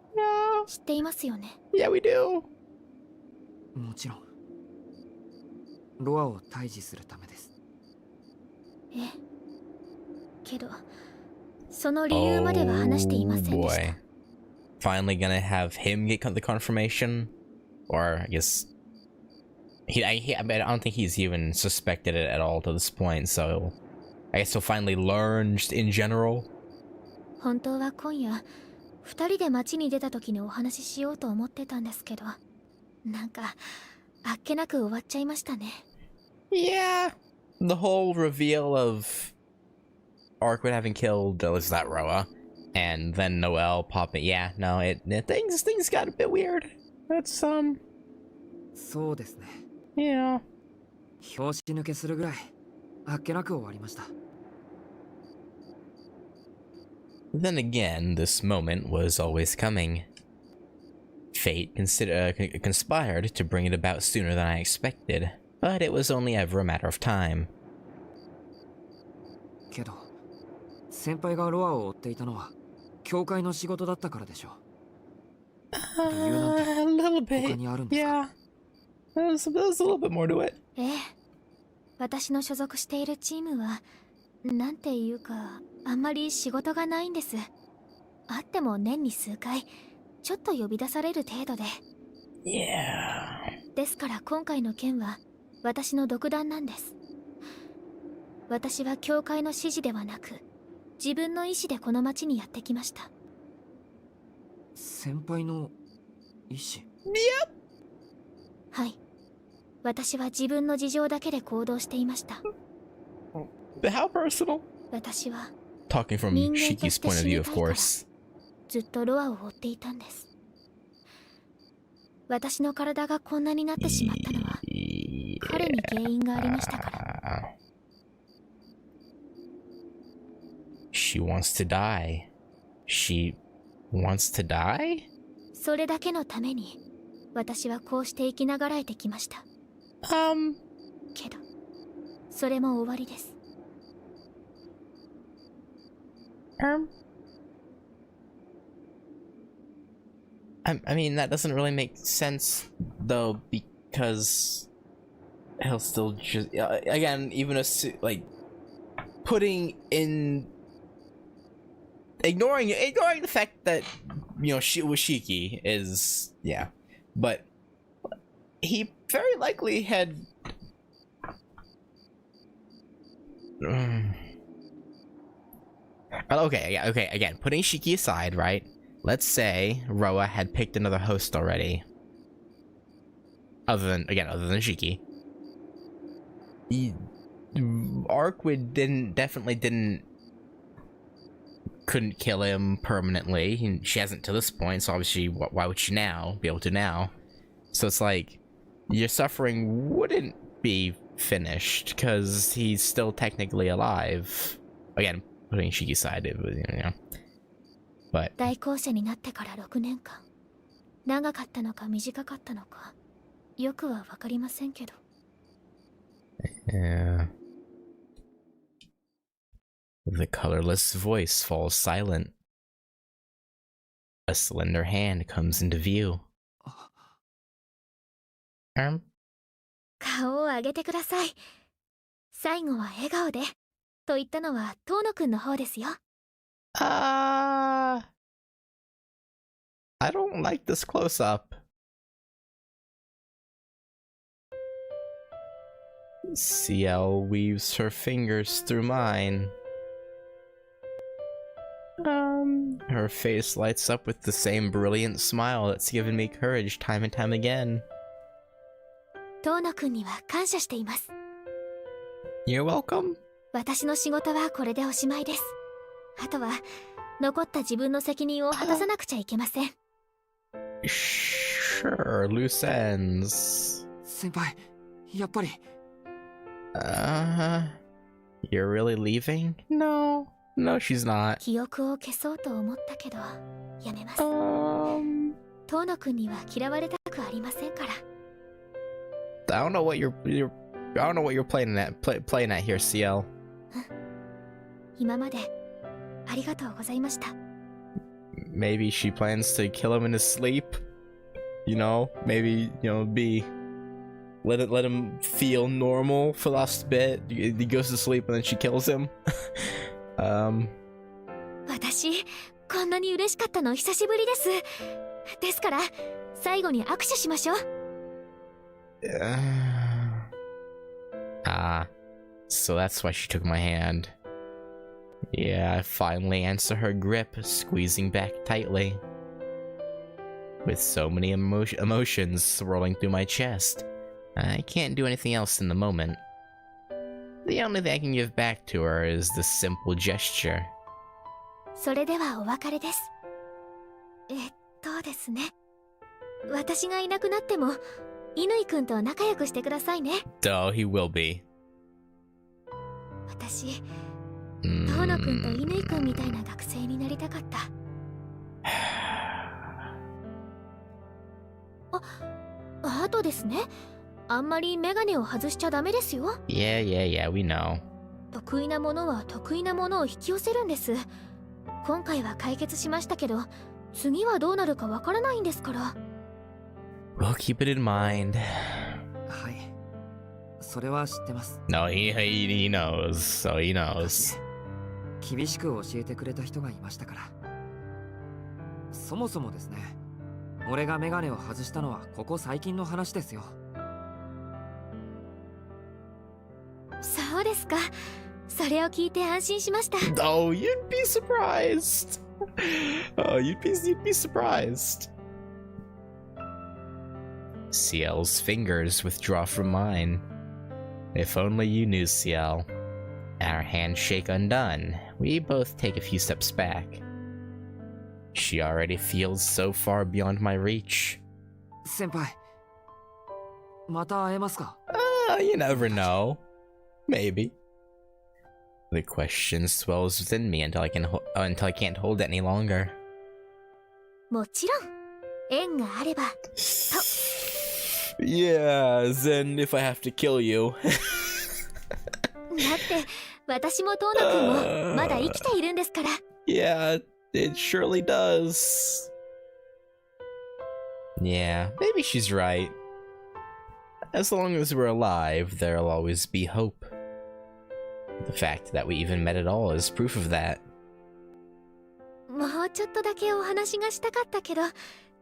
知っていますよね。 Yeah, we do. もちろん。ロアを退治するためです。ええ。けど、その理由までは話していませんでした。Finally gonna have him get the confirmation? Or, I guess... I don't think he's even suspected it at all to this point, so... I guess he'll finally learn just in general. 本当は今夜、二人で街に出た時にお話ししようと思ってたんですけど、なんか、あっけなく終わっちゃいましたね。Yeah! The whole reveal of... Arkwood having killed, is that Roa? And then Noel popping. Yeah, no, things got a bit weird. That'sそうですね。Yeah. 拍子抜けするぐらいあっけなく終わりました。Then again, this moment was always coming. Fate conspired to bring it about sooner than I expected, but it was only ever a matter of time. けど、先輩がロアを追っていたのは教会の仕事だったからでしょう。 A little bit. 他にあるんですか？ Yeah. There's a little bit more to it. ええ、私の所属しているチームはなんていうかあんまり仕事がないんです。あっても年に数回ちょっと呼び出される程度で。Yeah. ですから今回の件は私の独断なんです。私は教会の指示ではなく自分の意志でこの町にやってきました。先輩の意志？はい、私は自分の事情だけで行動していました。 How personal? 私は Talking from 人間と Shiki's して point of 死に view, た of いから course. ずっとロアを追っていたんです。私の体がこんなになってしまったのは彼に原因がありましたから。 She wants to die. She wants to die? それだけのために私はこうして生きながらえてきました。けどそれも終わりです。I mean, that doesn't really make sense, though, because he'll still just again, even like putting in ignoring the fact that Shiki is but he very likely had. Okay, again, putting Shiki aside, right? Let's say Roa had picked another host already. Other than Shiki. Arkwood couldn't kill him permanently. She hasn't to this point, so obviously why would she now be able to now? So it's like your suffering wouldn't be finished because he's still technically alive. Again, putting Shiki aside, it was, but 代行者になってから6年間、長かったのか短かったのかよくはわかりませんけど。Yeah. The colorless voice falls silent. A slender hand comes into view. 顔を上げてください。最後は笑顔で。と言ったのは遠野くんの方ですよ。I don't like this close-up. CL weaves her fingers through mine. Her face lights up with the same brilliant smile that's given me courage time and time again. 遠野くんには感謝しています。 You're welcome. 私の仕事はこれでおしまいです。あとは残った自分の責任を果たさなくちゃいけません。 Sure, loose ends. 先輩、やっぱり。You're really leaving? No, she's not. 記憶を消そうと思ったけど、やめます。遠野くんには嫌われたくありませんから。I don't know what you're playing at here, CL. 今までありがとうございました。 Maybe she plans to kill him in his sleep. Maybe, let him feel normal for the last bit. He goes to sleep and then she kills him. 私、こんなに嬉しかったの久しぶりです。ですから、最後に握手しましょう。So that's why she took my hand. Yeah, I finally answer her grip, squeezing back tightly. With so many emotions swirling through my chest, I can't do anything else in the moment. The only thing I can give back to her is this simple gesture. それではお別れです。ですね。私がいなくなっても、乾くんと仲良くしてくださいね。Oh, he will be. 私、遠野くんと乾くんみたいな学生になりたかった。あとですね。あんまりメガネを外しちゃダメですよ。Yeah, we know. 得意なものは得意なものを引き寄せるんです。今回は解決しましたけど、次はどうなるかわからないんですから。We'll keep it in mind. はい、それは知ってます。No, he knows. So he knows. 厳しく教えてくれた人がいましたから。そもそもですね、俺がメガネを外したのはここ最近の話ですよ。そうですか。それを聞いて安心しました。Oh, you'd be surprised. Oh, you'd be surprised. Ciel's fingers withdraw from mine. If only you knew, Ciel. Our handshake undone, we both take a few steps back. She already feels so far beyond my reach. 先輩、また会えますか? You never know. Maybe. The question swells within me until I can't hold it any longer. もちろん、縁があれば。Yes, and if I have to kill you. だって、私もトーナ君もまだ生きているんですから。Yeah, it surely does. Yeah, maybe she's right. As long as we're alive, there'll always be hope. The fact that we even met at all is proof of that. もうちょっとだけお話がしたかったけど、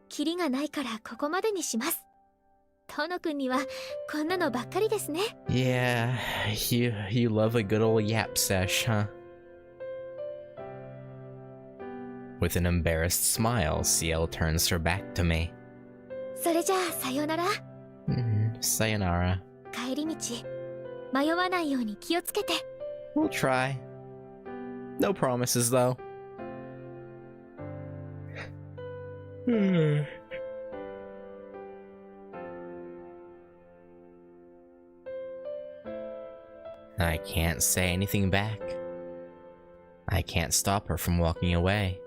キリがないからここまでにします。トノ君にはこんなのばっかりですね。Yeah, you love a good old yap sesh, huh? With an embarrassed smile, Ciel turns her back to me. それじゃあさよなら。Sayonara. 帰り道、迷わないように気をつけて。We'll try. No promises, though. I can't say anything back. I can't stop her from walking away.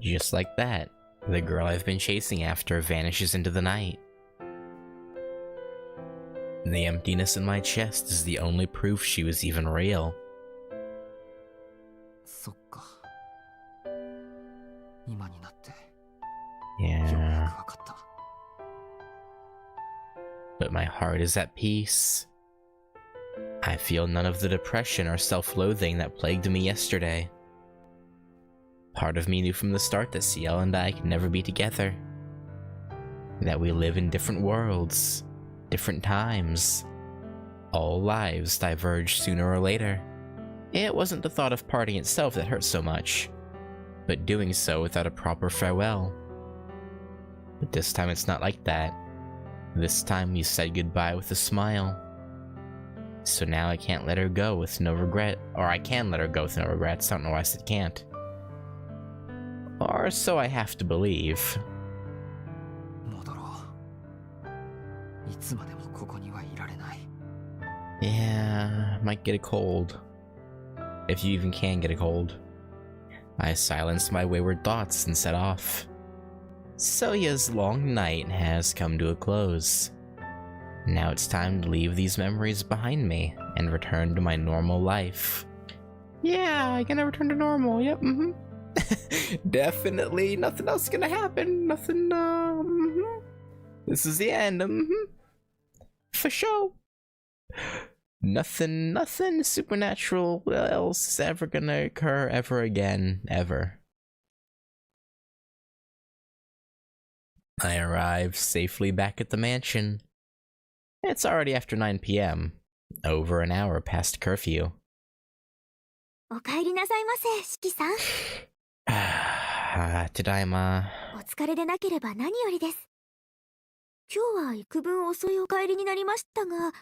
Just like that, the girl I've been chasing after vanishes into the night. The emptiness in my chest is the only proof she was even real. そっか。今になって。Yeah. ようやくわかった。But my heart is at peace. I feel none of the depression or self-loathing that plagued me yesterday. Part of me knew from the start that Ciel and I could never be together. That we live in different worlds, different times. All lives diverge sooner or later. It wasn't the thought of parting itself that hurt so much, but doing so without a proper farewell. But this time it's not like that. This time you said goodbye with a smile. So now I can't let her go with no regret, or I can let her go with no regrets. I don't know why I said can't. Or so I have to believe. 戻ろう。いつまでもここにはいられない。Yeah, might get a cold. If you even can get a cold. I silenced my wayward thoughts and set off. Soya's long night has come to a close. Now it's time to leave these memories behind me and return to my normal life. Yeah, I gonna return to normal, yep, Definitely nothing else gonna happen, nothing, This is the end, For sure. Nothing supernatural else is ever gonna occur ever again, ever. I arrived safely back at the mansion. It's already after 9 p.m. Over an hour past curfew. お帰りなさいませ、四季さん。Tadaima. お疲れでなければ何よりです。今日は幾分遅いお帰りになりましたが、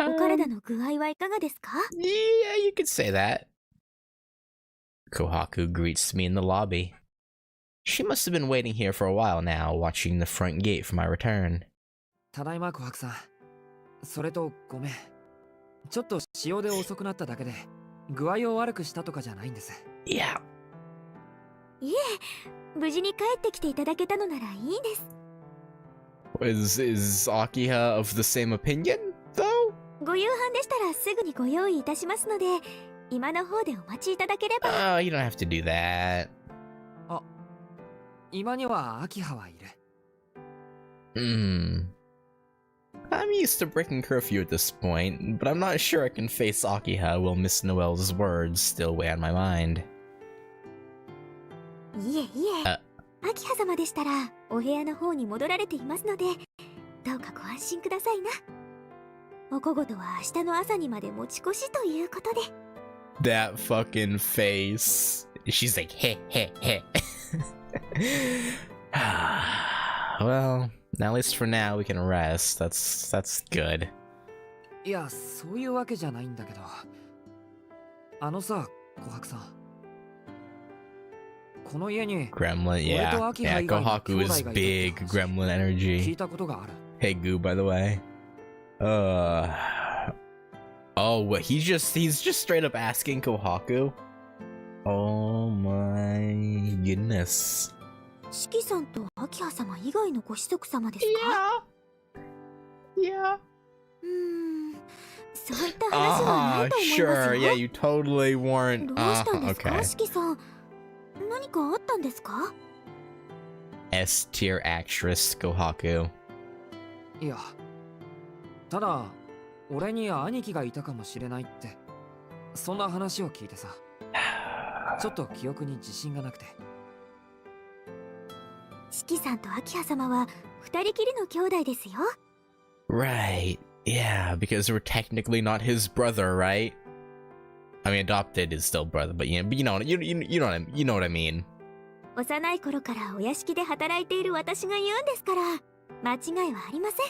お体の具合はいかがですか? Yeah, you could say that. Kohaku greets me in the lobby. She must have been waiting here for a while now, watching the front gate for my return. ただいま、琥珀さん。それとごめん。ちょっと使用で遅くなっただけで、具合を悪くしたとかじゃないんです。Yeah. いえ、無事に帰ってきていただけたのならいいです。Is Akiha of the same opinion, though? ご夕飯でしたらすぐにご用意いたしますので、居間の方でお待ちいただければ。Oh, you don't have to do that. あ、居間には秋葉はいる。I'm used to breaking curfew at this point, but I'm not sure I can face Akiha while Miss Noel's words still weigh on my mind. いえいえ、秋葉様でしたらお部屋の方に戻られていますので、どうかご安心くださいな。お小言は明日の朝にまで持ち越しということで。That fucking face. She's like, heh, heh, heh. Well, at least for now we can rest. That's good. いや、そういうわけじゃないんだけど。あのさ、琥珀さん。この家に Gremlin, yeah. Yeah, Kohaku is big gremlin 聞い energy. たことがある。Hey, Goo, by the way. Oh, what? He's just straight up asking Kohaku? Oh my goodness. 四季さんと秋葉様以外のご子息様ですか？ Yeah. そういった話はないと思いますよ。Sure. Yeah, you totally weren't. どうしたんですか、 Okay. 四季さん。何かあったんですか？ S tier actress Kohaku. いや、ただ俺に兄貴がいたかもしれないって、そんな話を聞いてさ、ちょっと記憶に自信がなくて。四季さんと秋葉様は二人きりの兄弟ですよ。 Right. Yeah, because we're technically not his brother, right? I mean, adopted is still brother, but you know what I mean. 幼い頃からお屋敷で働いている私が言うんですから、間違いはありません。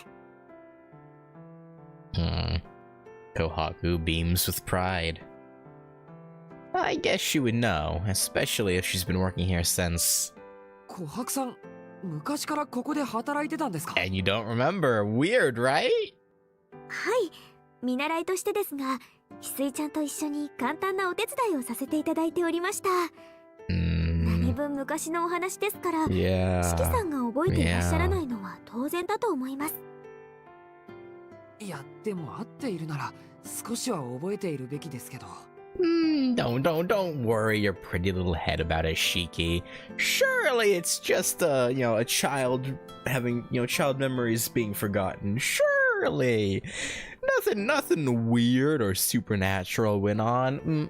Kohaku beams with pride. I guess she would know, especially if she's been working here since. 琥珀さん、昔からここで働いてたんですか？ And you don't remember? Weird, right? はい、見習いとしてですが、翡翠ちゃんと一緒に簡単なお手伝いをさせていただいておりました。何分昔のお話ですから、四季さんが覚えていらっしゃらないのは当然だと思います。いや、でも合っているなら少しは覚えているべきですけど。Don't worry your pretty little head about it, Shiki. Surely it's just a child having, child memories being forgotten. Surely. Nothing weird or supernatural went on.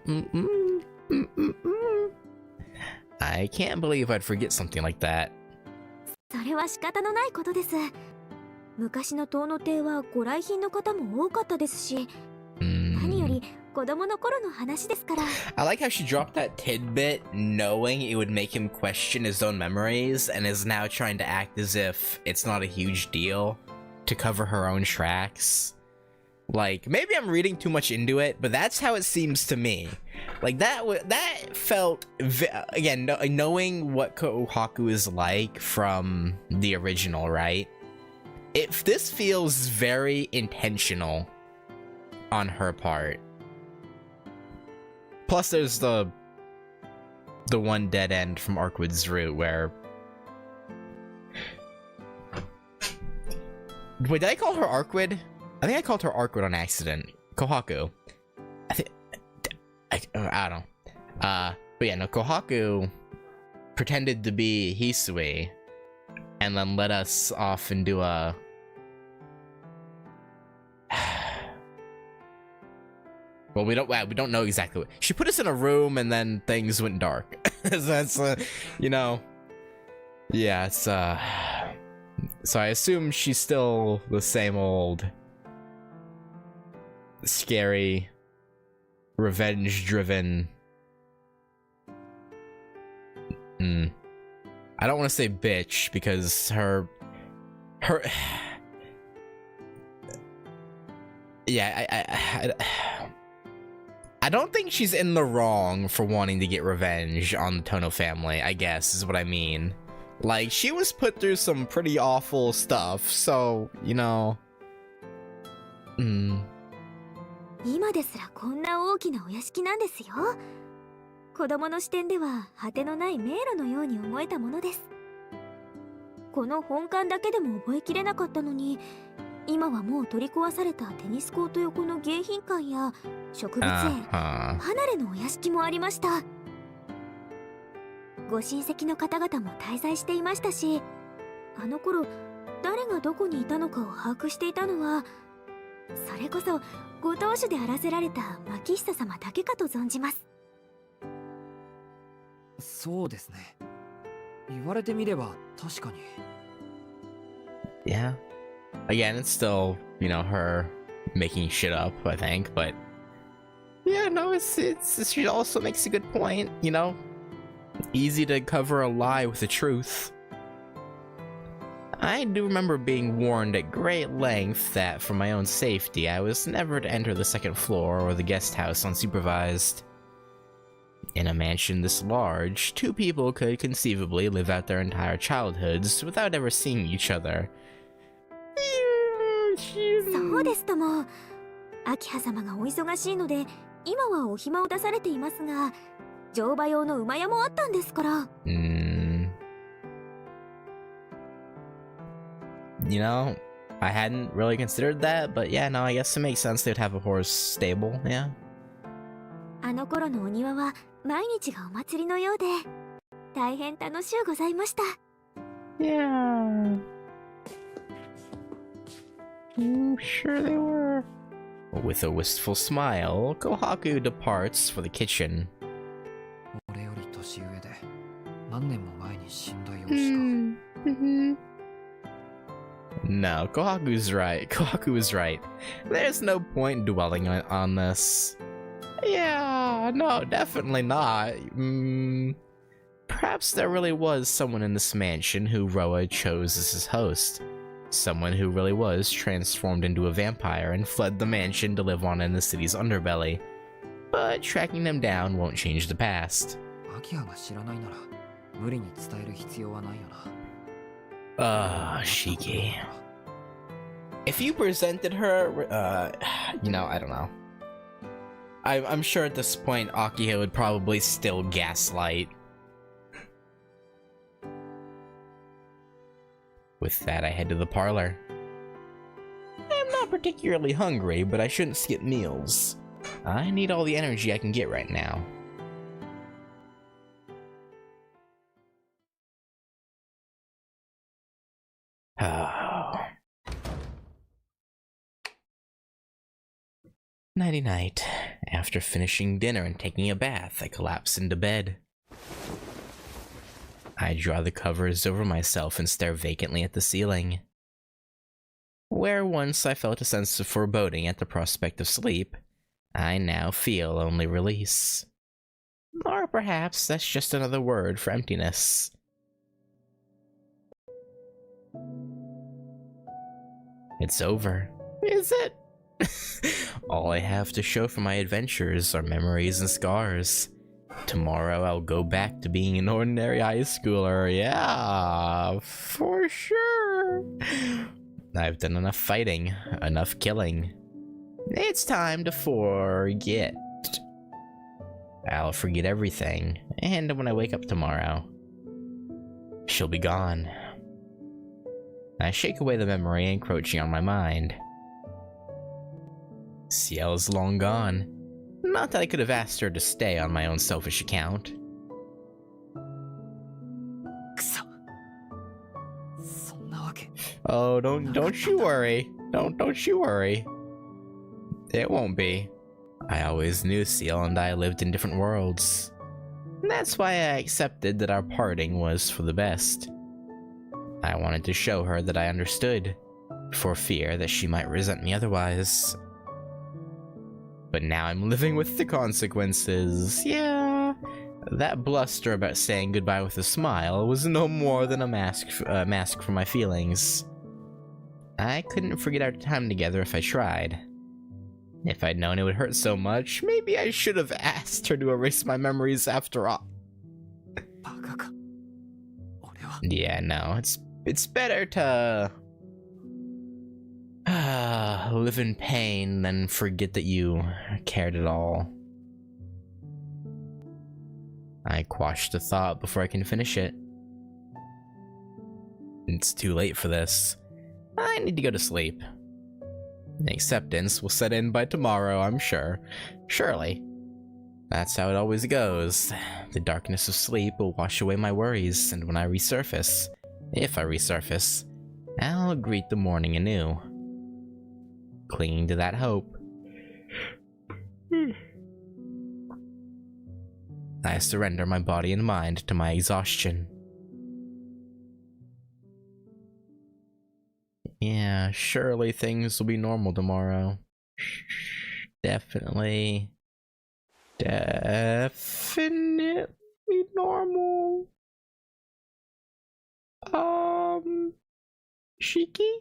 I can't believe I'd forget something like that. それは仕方のないことです。昔の遠野邸はご来賓の方も多かったですし、何より子供の頃の話ですから。I like how she dropped that tidbit knowing it would make him question his own memories and is now trying to act as if it's not a huge deal to cover her own tracks. Like, maybe I'm reading too much into it, but that's how it seems to me. Like, that felt, again, knowing what Kohaku is like from the original, right? This feels very intentional on her part. Plus, there's the one dead end from Arkwood's route where... Wait, did I call her Arkwood? I think I called her Arkwood on accident. Kohaku. I don't know. But yeah, no, Kohaku pretended to be Hisui and then let us off into a... Well, we don't know exactly what... She put us in a room and then things went dark. So that's, yeah, it's, so I assume she's still the same old... scary, revenge-driven... I don't want to say bitch, because her... Yeah, I don't think she's in the wrong for wanting to get revenge on the Tono family, I guess, is what I mean. Like, she was put through some pretty awful stuff, so, you know... 今ですらこんな大きなお屋敷なんですよ。子供の視点では果てのない迷路のように思えたものです。この本館だけでも覚えきれなかったのに、今はもう取り壊されたテニスコート横の迎賓館や植物園、離れのお屋敷もありました。ご親戚の方々も滞在していましたし、あの頃誰がどこにいたのかを把握していたのは、それこそご当主であらせられた牧久様だけかと存じます。そうですね。言われてみれば確かに。Yeah. Again, it's still, you know, her making shit up, I think, but yeah, no, she also makes a good point, you know? Easy to cover a lie with the truth. I do remember being warned at great length that, for my own safety, I was never to enter the second floor or the guest house unsupervised. In a mansion this large, 2 people could conceivably live out their entire childhoods without ever seeing each other. そうですとも。明葉様がお忙しいので、今はお暇を出されていますが、乗馬用の馬屋もあったんですから。You know, I hadn't really considered that, but yeah, no, I guess it makes sense they'd have a horse stable, yeah. あの頃のお庭は毎日がお祭りのようで、大変楽しゅうございました。Yeah. Sure they were. With a wistful smile, Kohaku departs for the kitchen. 俺より年上で何年も前に死んだ養子か。No, Kohaku's right. Kohaku was right. There's no point dwelling on this. Yeah, no, definitely not. Perhaps there really was someone in this mansion who Roa chose as his host. Someone who really was transformed into a vampire and fled the mansion to live on in the city's underbelly. But tracking them down won't change the past. Shiki. If you presented her, you know, I don't know. I'm sure at this point Akiha would probably still gaslight. With that, I head to the parlor. I'm not particularly hungry, but I shouldn't skip meals. I need all the energy I can get right now. Nighty-night. After finishing dinner and taking a bath, I collapse into bed. I draw the covers over myself and stare vacantly at the ceiling. Where once I felt a sense of foreboding at the prospect of sleep, I now feel only release. Or perhaps that's just another word for emptiness. It's over. Is it? All I have to show for my adventures are memories and scars. Tomorrow I'll go back to being an ordinary high schooler, yeah, for sure. I've done enough fighting, enough killing. It's time to forget. I'll forget everything, and when I wake up tomorrow, she'll be gone. I shake away the memory encroaching on my mind. Ciel's long gone. Not that I could have asked her to stay on my own selfish account. Oh, don't you worry. Don't you worry. It won't be. I always knew Ciel and I lived in different worlds. That's why I accepted that our parting was for the best. I wanted to show her that I understood, for fear that she might resent me otherwise. But now I'm living with the consequences. Yeah, that bluster about saying goodbye with a smile was no more than a mask for my feelings. I couldn't forget our time together if I tried. If I'd known it would hurt so much, maybe I should have asked her to erase my memories after all. Yeah, no, it's better to live in pain than forget that you cared at all. I quashed the thought before I can finish it. It's too late for this. I need to go to sleep. and acceptance will set in by tomorrow, I'm sure. Surely. That's how it always goes. The darkness of sleep will wash away my worries, and when I resurface, if I resurface, I'll greet the morning anew. Clinging to that hope. I surrender my body and mind to my exhaustion. Yeah, surely things will be normal tomorrow. Definitely. Definitely normal. Shiki?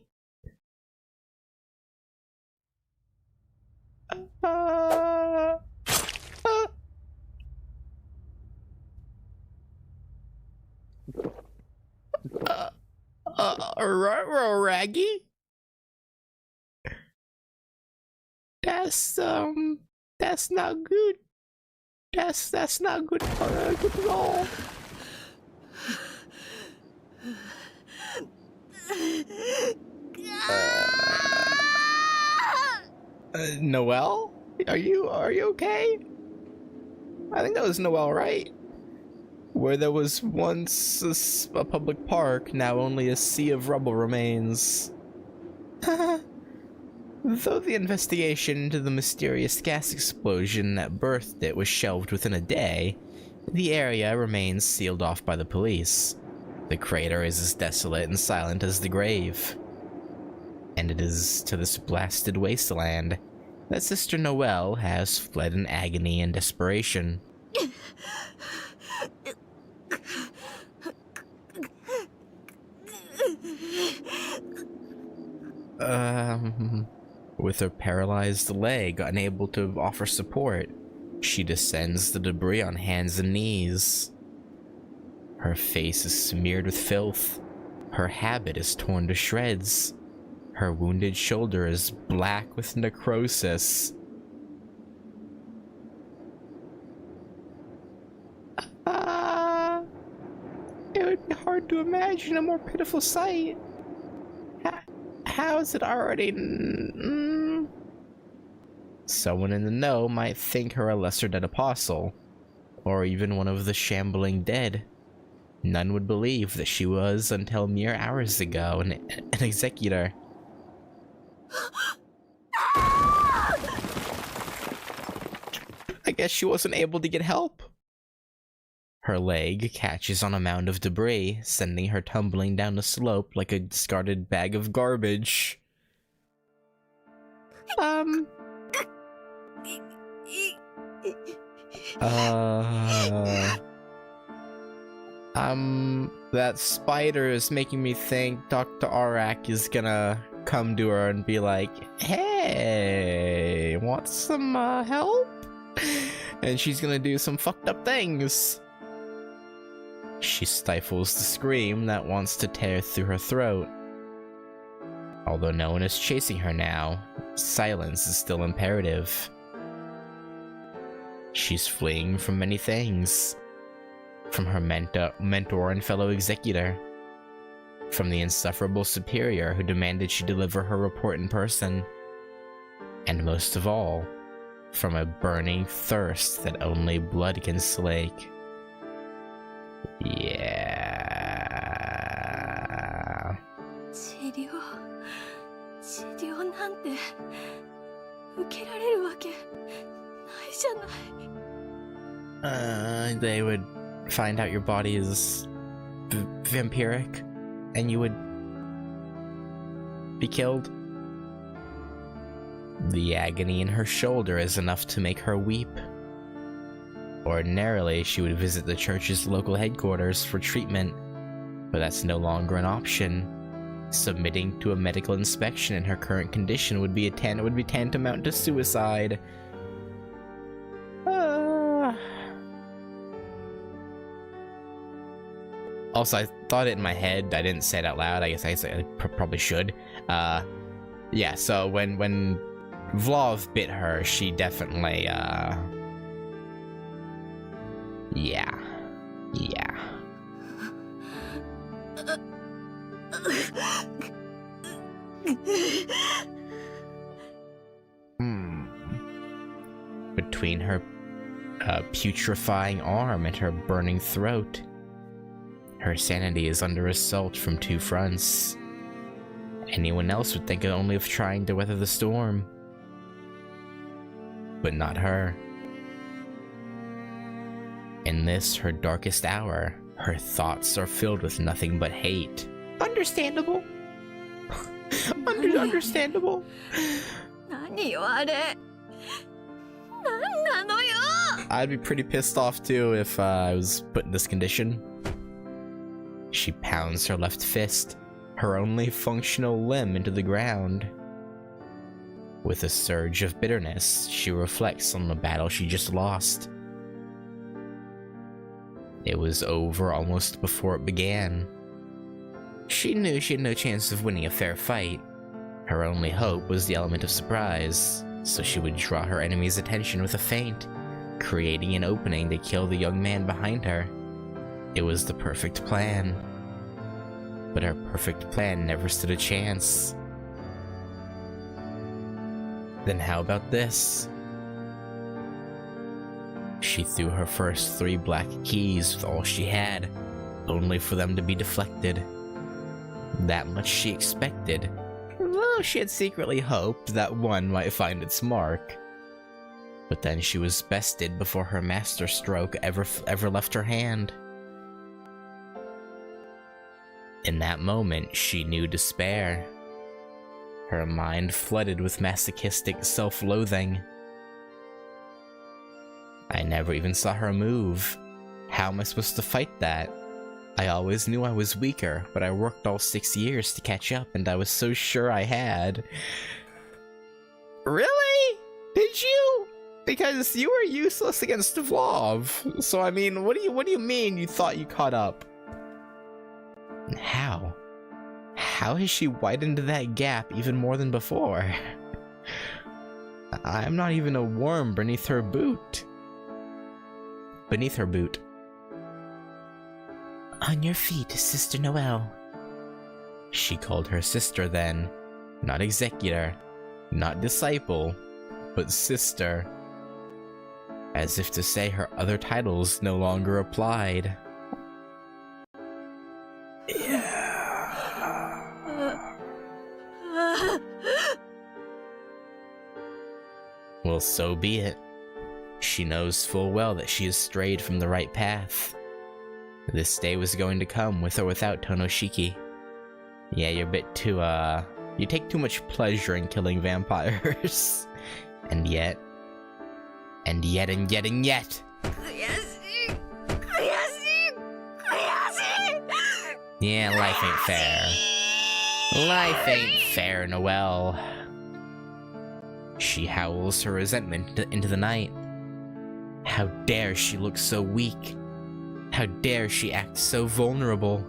Raggy? That's not good. That's not good at all. Noel? Are you okay? I think that was Noel, right? Where there was once a public park, now only a sea of rubble remains. Though the investigation into the mysterious gas explosion that birthed it was shelved within a day, the area remains sealed off by the police. The crater is as desolate and silent as the grave. And it is to this blasted wasteland that Sister Noel has fled in agony and desperation. With her paralyzed leg unable to offer support, she descends the debris on hands and knees. Her face is smeared with filth. Her habit is torn to shreds. Her wounded shoulder is black with necrosis. It would be hard to imagine a more pitiful sight. How is it already? Someone in the know might think her a lesser dead apostle, or even one of the shambling dead. None would believe that she was, until mere hours ago, an executor. I guess she wasn't able to get help. Her leg catches on a mound of debris, sending her tumbling down the slope like a discarded bag of garbage. That spider is making me think Dr. Arak is gonna come to her and be like, "Hey, want some help?" And she's gonna do some fucked up things. She stifles the scream that wants to tear through her throat. Although no one is chasing her now, silence is still imperative. She's fleeing from many things. From her mentor and fellow executor. From the insufferable superior who demanded she deliver her report in person. And most of all, from a burning thirst that only blood can slake. Yeah. They would find out your body is vampiric, and you would be killed. The agony in her shoulder is enough to make her weep. Ordinarily, she would visit the church's local headquarters for treatment, but that's no longer an option. Submitting to a medical inspection in her current condition would be tantamount to suicide. Also, I thought it in my head. I didn't say it out loud. I guess I probably should. Yeah. So when Vlov bit her, she definitely yeah. between her putrefying arm and her burning throat. Her sanity is under assault from two fronts. Anyone else would think only of trying to weather the storm. But not her. In this, her darkest hour, her thoughts are filled with nothing but hate. Understandable. Understandable. I'd be pretty pissed off too if I was put in this condition. She pounds her left fist, her only functional limb, into the ground. With a surge of bitterness, she reflects on the battle she just lost. It was over almost before it began. She knew she had no chance of winning a fair fight. Her only hope was the element of surprise, so she would draw her enemy's attention with a feint, creating an opening to kill the young man behind her. It was the perfect plan. But her perfect plan never stood a chance. Then how about this? She threw her first 3 black keys with all she had, only for them to be deflected. That much she expected, though she had secretly hoped that one might find its mark. But then she was bested before her master stroke ever left her hand. In that moment, she knew despair. Her mind flooded with masochistic self-loathing. I never even saw her move. How am I supposed to fight that? I always knew I was weaker, but I worked all 6 years to catch up, and I was so sure I had. Really? Did you? Because you were useless against Vlov. So I mean, what do you mean you thought you caught up? How? How has she widened that gap even more than before? I'm not even a worm beneath her boot. Beneath her boot. On your feet, Sister Noel. She called her sister then. Not executor, not disciple, but sister. As if to say her other titles no longer applied. Well, so be it. She knows full well that she has strayed from the right path. This day was going to come with or without Tonoshiki. Yeah, you're a bit too, you take too much pleasure in killing vampires. And yet... Yeah, life ain't fair. Life ain't fair, Noel. She howls her resentment into the night. How dare she look so weak? How dare she act so vulnerable?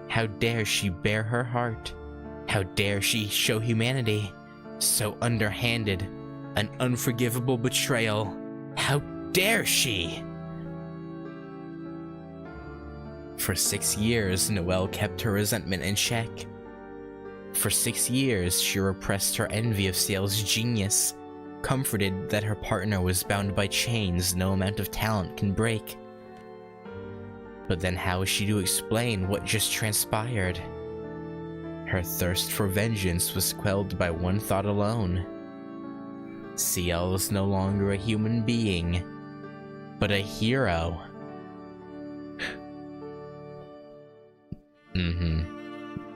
How dare she bare her heart? How dare she show humanity? So underhanded, an unforgivable betrayal. How dare she? For 6 years, Noel kept her resentment in check. For 6 years, she repressed her envy of Ciel's genius, comforted that her partner was bound by chains no amount of talent can break. But then how was she to explain what just transpired? Her thirst for vengeance was quelled by one thought alone. Ciel was no longer a human being, but a hero.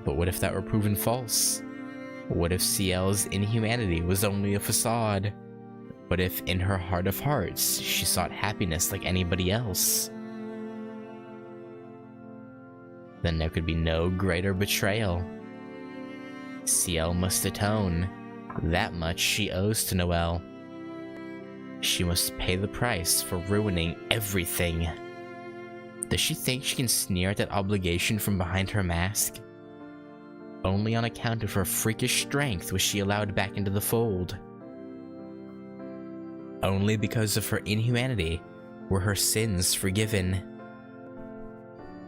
But what if that were proven false? What if Ciel's inhumanity was only a facade? What if in her heart of hearts, she sought happiness like anybody else? Then there could be no greater betrayal. Ciel must atone. That much she owes to Noel. She must pay the price for ruining everything. Does she think she can sneer at that obligation from behind her mask? Only on account of her freakish strength was she allowed back into the fold. Only because of her inhumanity were her sins forgiven.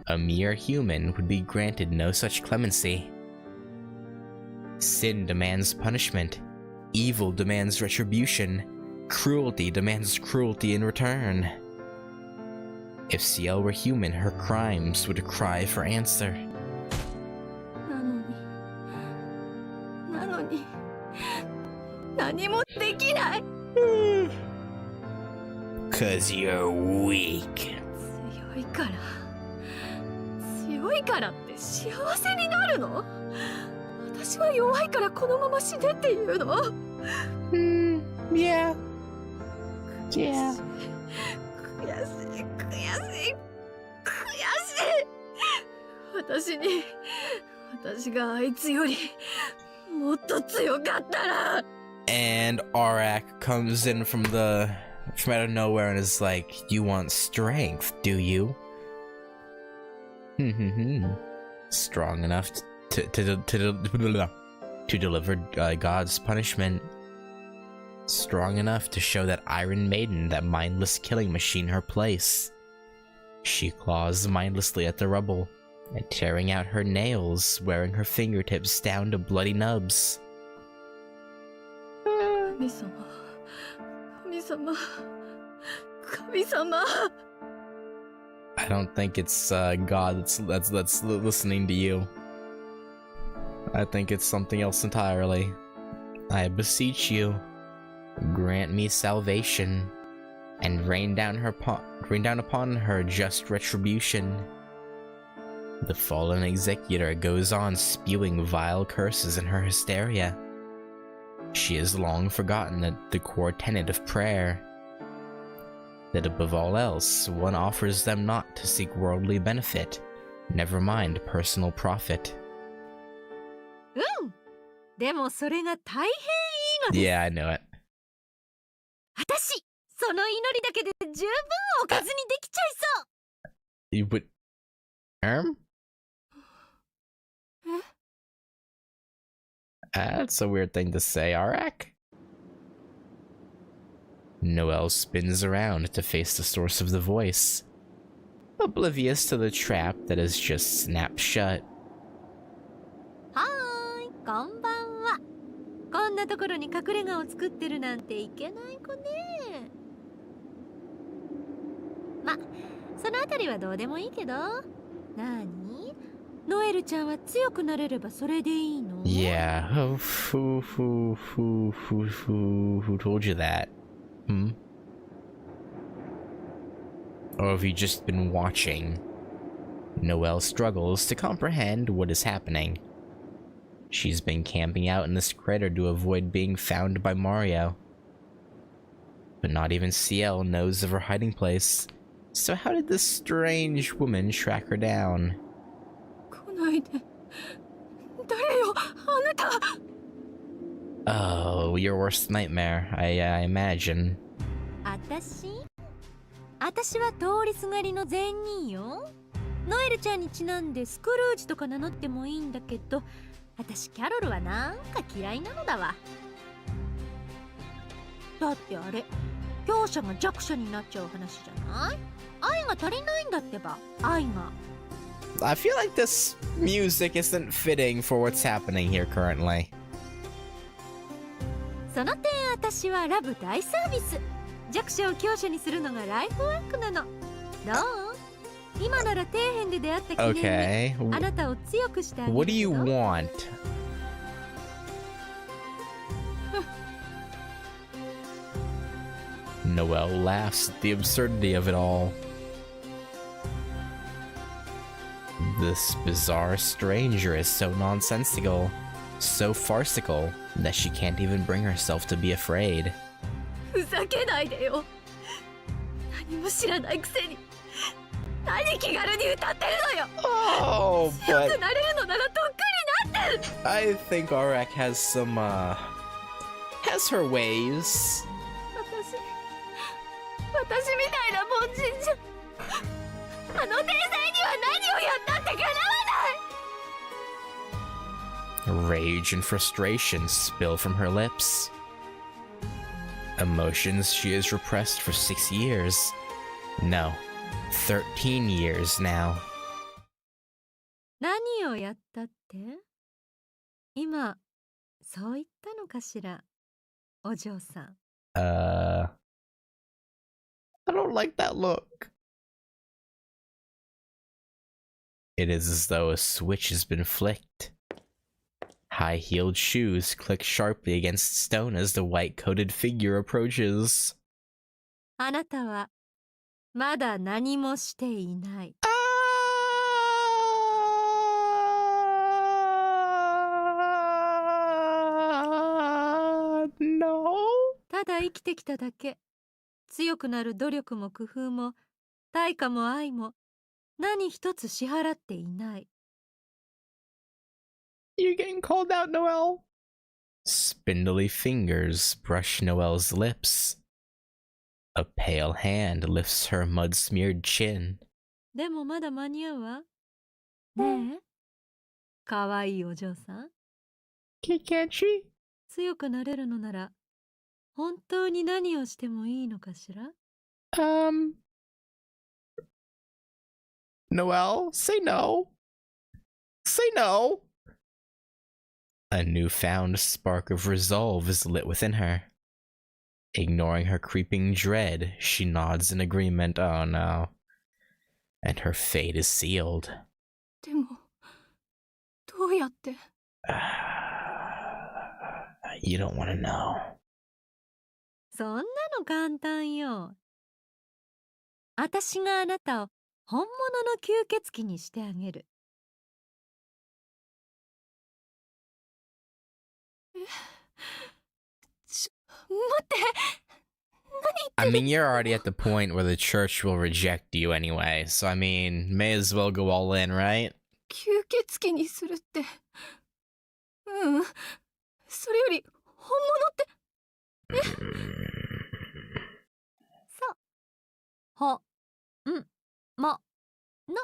A mere human would be granted no such clemency. Sin demands punishment, evil demands retribution, Cruelty demands cruelty in return. If CL were human, her crimes would cry for answer. なのに何もできない。 Cause you're weak. 強いからって幸せになるの？私は弱いからこのまま死ねっていうの？ Yeah. 悔しい。私があいつよりもっと強かったら。 And Arak comes in from out of nowhere and is like, "You want strength, do you?" Strong enough to deliver God's punishment. Strong enough to show that Iron Maiden, that mindless killing machine, her place. She claws mindlessly at the rubble, and tearing out her nails, wearing her fingertips down to bloody nubs. 神様 I don't think it's God that's listening to you. I think it's something else entirely. I beseech you, grant me salvation, and rain down upon her just retribution. The fallen executor goes on spewing vile curses in her hysteria. She has long forgotten the core tenet of prayer, that above all else, one offers them not to seek worldly benefit, never mind personal profit. でもそれが大変いいのです。 Yeah, I know it. 私、その祈りだけで十分おかずにできちゃいそう。 You would... That's a weird thing to say, Arak. Noel spins around to face the source of the voice, oblivious to the trap that has just snapped shut. はーい、こんばんは。こんなところに隠れ家を作ってるなんていけない子ね。ま、そのあたりはどうでもいいけど。なに？ノエルちゃんは強くなれればそれでいいの？ Yeah, who told you that? Or have you just been watching? Noelle struggles to comprehend what is happening. She's been camping out in this crater to avoid being found by Mario. But not even CL knows of her hiding place. So how did this strange woman track her down? 来ないで。誰よ、あなた。 Oh, your worst nightmare, I imagine. 私は通りすがりの善人よ。ノエルちゃんにちなんでスクルージとか名乗ってもいいんだけど、私キャロルはなんか嫌いなのだわ。だってあれ、強者が弱者になっちゃう話じゃない？愛が足りないんだってば、愛が。I feel like this music isn't fitting for what's happening here currently. その点私はラブ大サービス。弱者を強者にするのがライフワークなの。どう？今なら底辺で出会った記念に、あなたを強くしてあげる。What do you want? Noelle laughs at the absurdity of it all. This bizarre stranger is so nonsensical, so farcical, that she can't even bring herself to be afraid. ふざけないでよ。何も知らないくせに何気軽に歌ってるのよ。 Oh, 強 but くなれるのならとっくになってる。 I think Arak has some, has her ways. 私みたいな凡人じゃあの天才には何をやったって叶わない。 Rage and frustration spill from her lips. Emotions she has repressed for 6 years. No, 13 years now. 何をやったって？今そう言ったのかしら、お嬢さん。I don't like that look. It is as though a switch has been flicked. High-heeled shoes click sharply against stone as the white-coated figure approaches. あなたはまだ何もしていない。No? ただ生きてきただけ。強くなる努力も工夫も対価も愛も何一つ支払っていない。You're getting called out, Noel. Spindly fingers brush Noel's lips. A pale hand lifts her mud-smeared chin. でもまだ間に合うわ。ねえ、かわいいお嬢さん。Can't she? 強くなれるのなら、本当に何をしてもいいのかしら？ Noel, say no. Say no. A newfound spark of resolve is lit within her. Ignoring her creeping dread, she nods in agreement. Oh no. And her fate is sealed. でも、どうやって？ You don't want to know. そんなの簡単よ。私があなたを本物の吸血鬼にしてあげる。待って。I mean, you're already at the point where the church will reject you anyway, so I mean, may as well go all in, right? 吸血鬼にするって。うん。それより、本物って。そう。ほ、ん、も、の。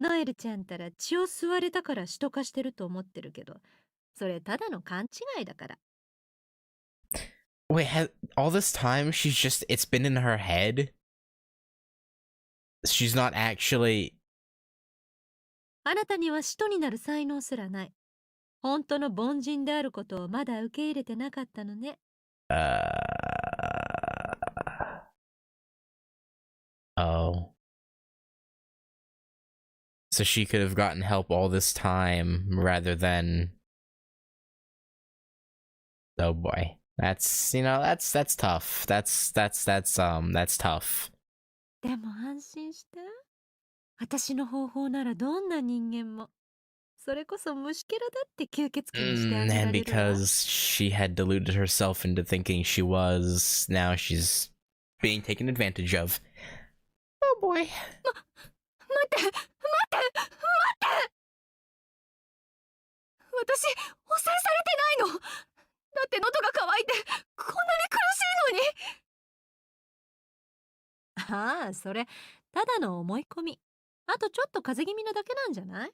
ノエルちゃんたら血を吸われたから使徒化してると思ってるけど、それただの勘違いだから。Wait, all this time it's been in her head? She's not actually... あなたには使徒になる才能すらない。本当の凡人であることをまだ受け入れてなかったのね。Oh. So she could have gotten help all this time rather than... Oh boy. That's, you know, that's tough. That's tough. でも安心して。私の方法ならどんな人間も。それこそ虫けらだって吸血鬼にしてあげられるわ。And because she had deluded herself into thinking she was, now she's being taken advantage of. Oh boy. 待って私、汚染されてないの。だって喉が渇いて、こんなに苦しいのに。ああ、それ、ただの思い込み。あとちょっと風邪気味なだけなんじゃない？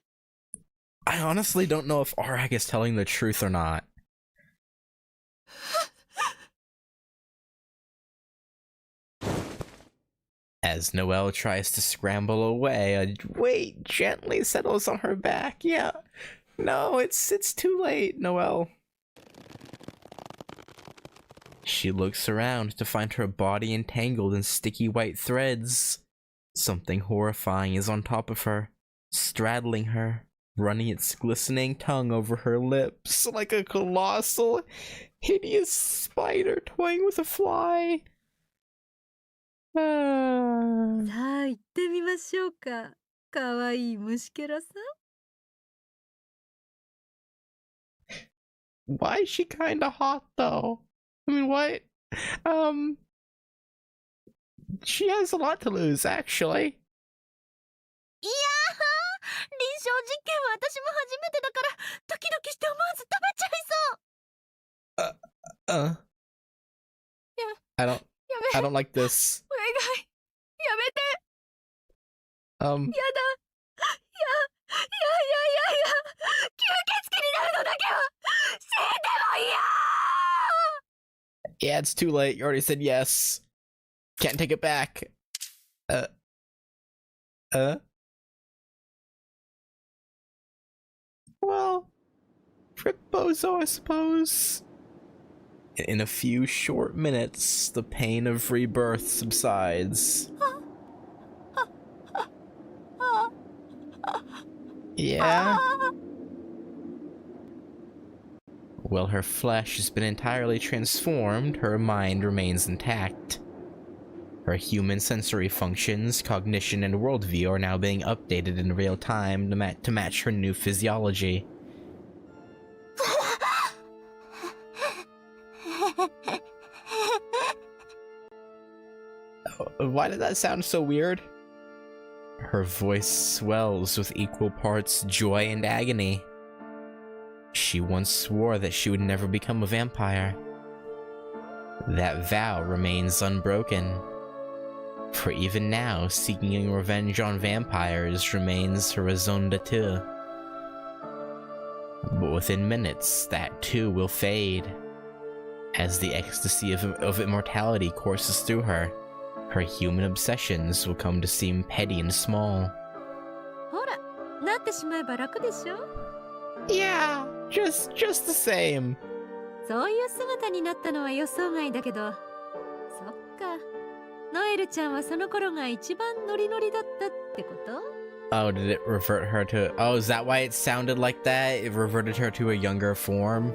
I honestly don't know if Arak is telling the truth or not. As Noel tries to scramble away, a weight gently settles on her back. Yeah. No, it's too late, Noel. She looks around to find her body entangled in sticky white threads. Something horrifying is on top of her, straddling her, running its glistening tongue over her lips like a colossal, hideous spider toying with a fly. さあ行ってみましょうか。かわいい虫けらさん。Why is she kinda hot though? I mean, what? She has a lot to lose, actually. いやー、臨床実験は私も初めてだからドキドキして思わず食べちゃいそう。I don't like this. お願い、やめて。やだ。いや、吸血鬼になるのだけは死んでもいいや。 Yeah, it's too late. You already said yes. Can't take it back. Well, Rip Bozo, I suppose. In a few short minutes, the pain of rebirth subsides. Yeah? While her flesh has been entirely transformed, her mind remains intact. Her human sensory functions, cognition, and worldview are now being updated in real time to match her new physiology. Why did that sound so weird? Her voice swells with equal parts joy and agony. She once swore that she would never become a vampire. That vow remains unbroken. For even now, seeking revenge on vampires remains her raison d'etre. But within minutes, that too will fade. As the ecstasy of immortality courses through her, her human obsessions will come to seem petty and small. Yeah, just the same. そういう姿になったのは予想外だけど、そっか。ノエルちゃんはその頃が一番ノリノリだったってこと？ Oh, did it revert her to... Oh, is that why it sounded like that? It reverted her to a younger form?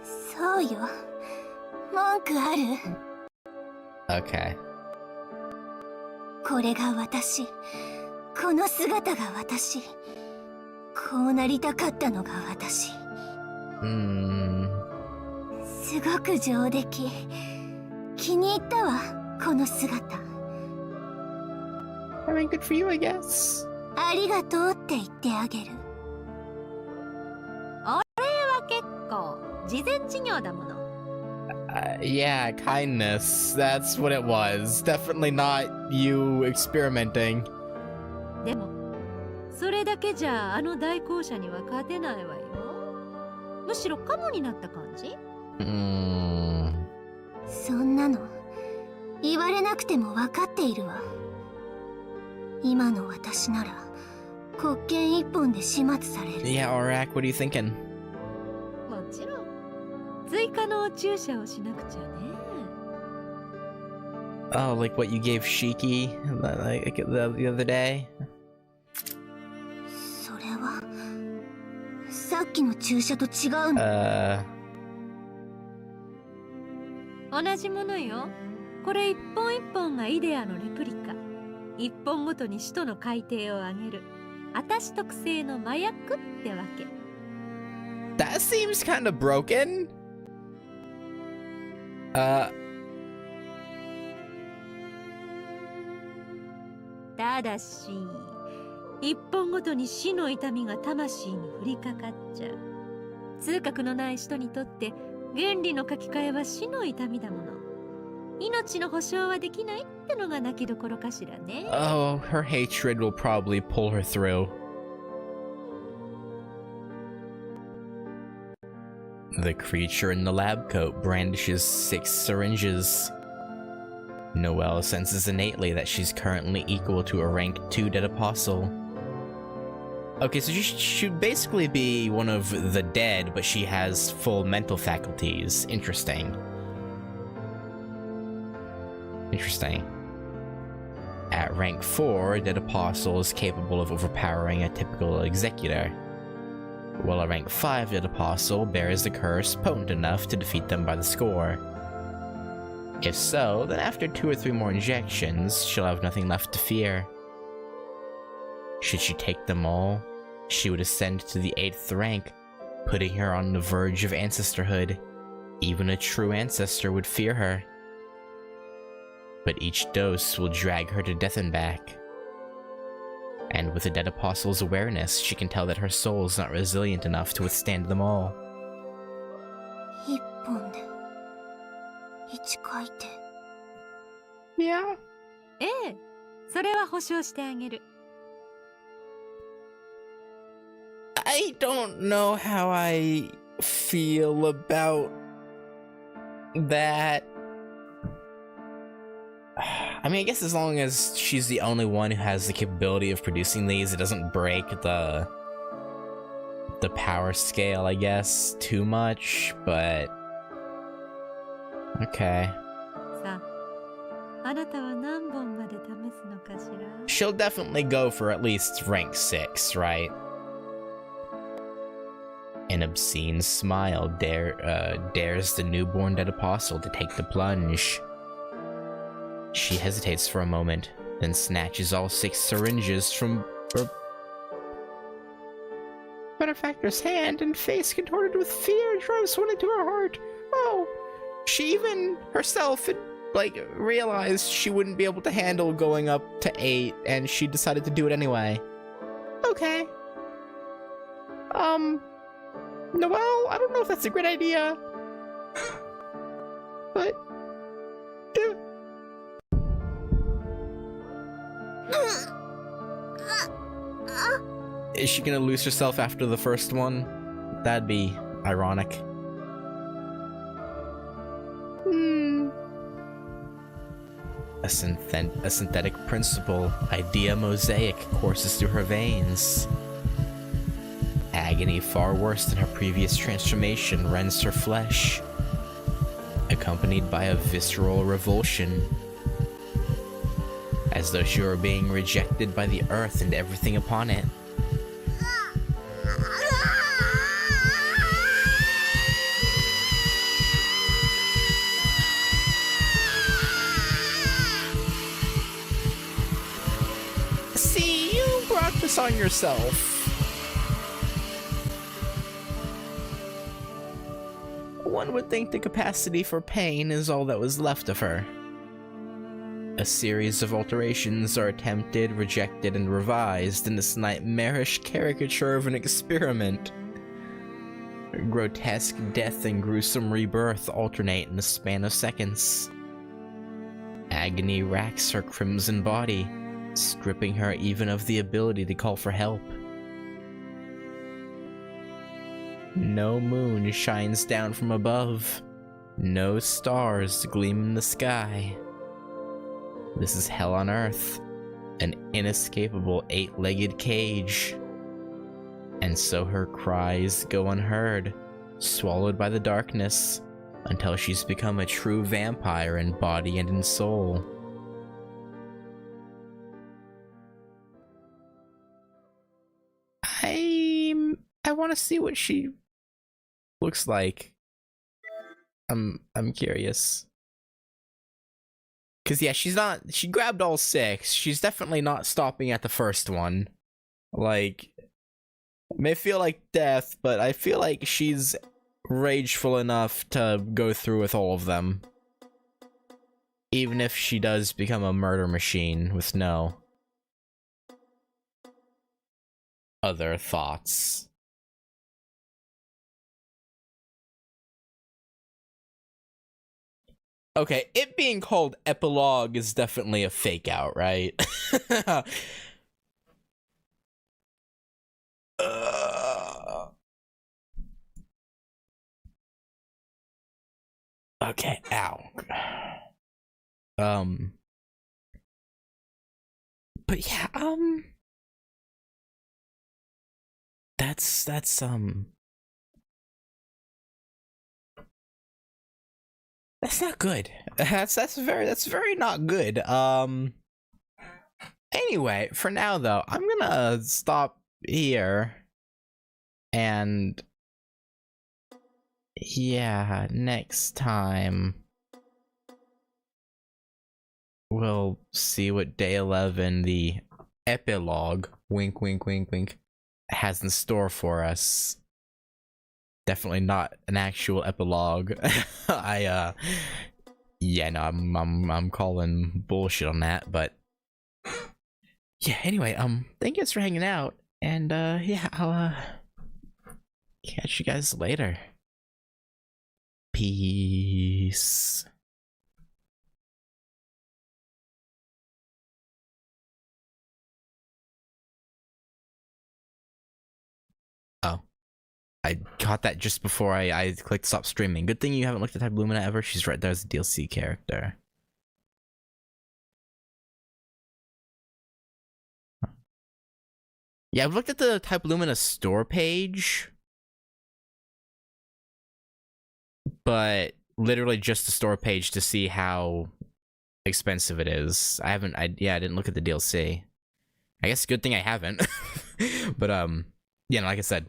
そうよ。文句ある？ Okay. これが私。この姿が私。こうなりたかったのが私。すごく上出来。気に入ったわ、この姿。I mean, good for you, I guess. ありがとうって言ってあげる。俺は結構事前授業だもの。Yeah, kindness. That's what it was. Definitely not you experimenting. でも、それだけじゃあの大校舎には勝てないわよ。むしろカモになった感じ？そんなの言われなくても分かっているわ。今の私なら黒剣一本で始末される。Yeah, Orak, what are you thinking? もちろん追加の注射をしなくちゃね。Oh, like what you gave Shiki like the other day? それはさっきの注射と違うの。同じものよ。これ一本一本がイデアのレプリカ。一本ごとに使徒の海底を上げる。私特製の麻薬ってわけ。That seems kind of broken. ただし、一本ごとに死の痛みが魂に降りかかっちゃう。痛覚のない人にとって原理の書き換えは死の痛みだもの。命の保証はできないってのが泣きどころかしらね。Oh, her hatred will probably pull her through. The creature in the lab coat brandishes 6 syringes. Noel senses innately that she's currently equal to a rank 2 dead apostle. Okay, so she should basically be one of the dead, but she has full mental faculties. Interesting. At rank 4, Dead Apostle is capable of overpowering a typical executor, while a rank 5 Dead Apostle bears the curse potent enough to defeat them by the score. If so, then after 2 or 3 more injections, she'll have nothing left to fear. Should she take them all, she would ascend to the 8th rank, putting her on the verge of ancestorhood. Even a true ancestor would fear her. But each dose will drag her to death and back. And with the Dead Apostle's awareness, she can tell that her soul is not resilient enough to withstand them all. 一本で1回転。Yeah. ええ、それは保証してあげる。I don't know how I feel about that. I mean, I guess as long as she's the only one who has the capability of producing these, it doesn't break the the power scale, I guess, too much, but okay. さあ、あなたは何本まで試すのかしら? She'll definitely go for at least rank 6, right? An obscene smile dares the newborn dead apostle to take the plunge. She hesitates for a moment, then snatches all 6 syringes from her benefactor's hand, and face contorted with fear drives one into her heart. Oh, she even herself had, like, realized she wouldn't be able to handle going up to 8, and she decided to do it anyway. Okay. Noel, I don't know if that's a great idea. But... Is she gonna lose herself after the first one? That'd be ironic. A synthetic principle, idea mosaic, courses through her veins. Agony far worse than her previous transformation rends her flesh, accompanied by a visceral revulsion, as though she were being rejected by the earth and everything upon it. See, you brought this on yourself. One would think the capacity for pain is all that was left of her. A series of alterations are attempted, rejected, and revised in this nightmarish caricature of an experiment. Grotesque death and gruesome rebirth alternate in the span of seconds. Agony racks her crimson body, stripping her even of the ability to call for help. No moon shines down from above. No stars gleam in the sky. This is hell on earth, an inescapable 8-legged cage. And so her cries go unheard, swallowed by the darkness, until she's become a true vampire in body and in soul. I want to see what she looks like. I'm curious. Cause yeah, she grabbed all 6. She's definitely not stopping at the first one. Like, it may feel like death, but I feel like she's rageful enough to go through with all of them. Even if she does become a murder machine with no other thoughts. Okay, it being called epilogue is definitely a fake out, right? Okay, ow. But yeah, that's not good. That's very not good. Anyway, for now though, I'm gonna stop here. And yeah, next time we'll see what day 11, the epilogue, wink wink wink wink, has in store for us. Definitely not an actual epilogue. Yeah, no, I'm calling bullshit on that, but yeah, anyway, thank you guys for hanging out, and yeah, I'll catch you guys later. Peace. Oh. I caught that just before I clicked stop streaming. Good thing you haven't looked at Type Lumina ever. She's right there as a DLC character. Yeah, I've looked at the Type Lumina store page. but literally just the store page to see how expensive it is. I didn't look at the DLC. I guess good thing I haven't. But yeah, like I said,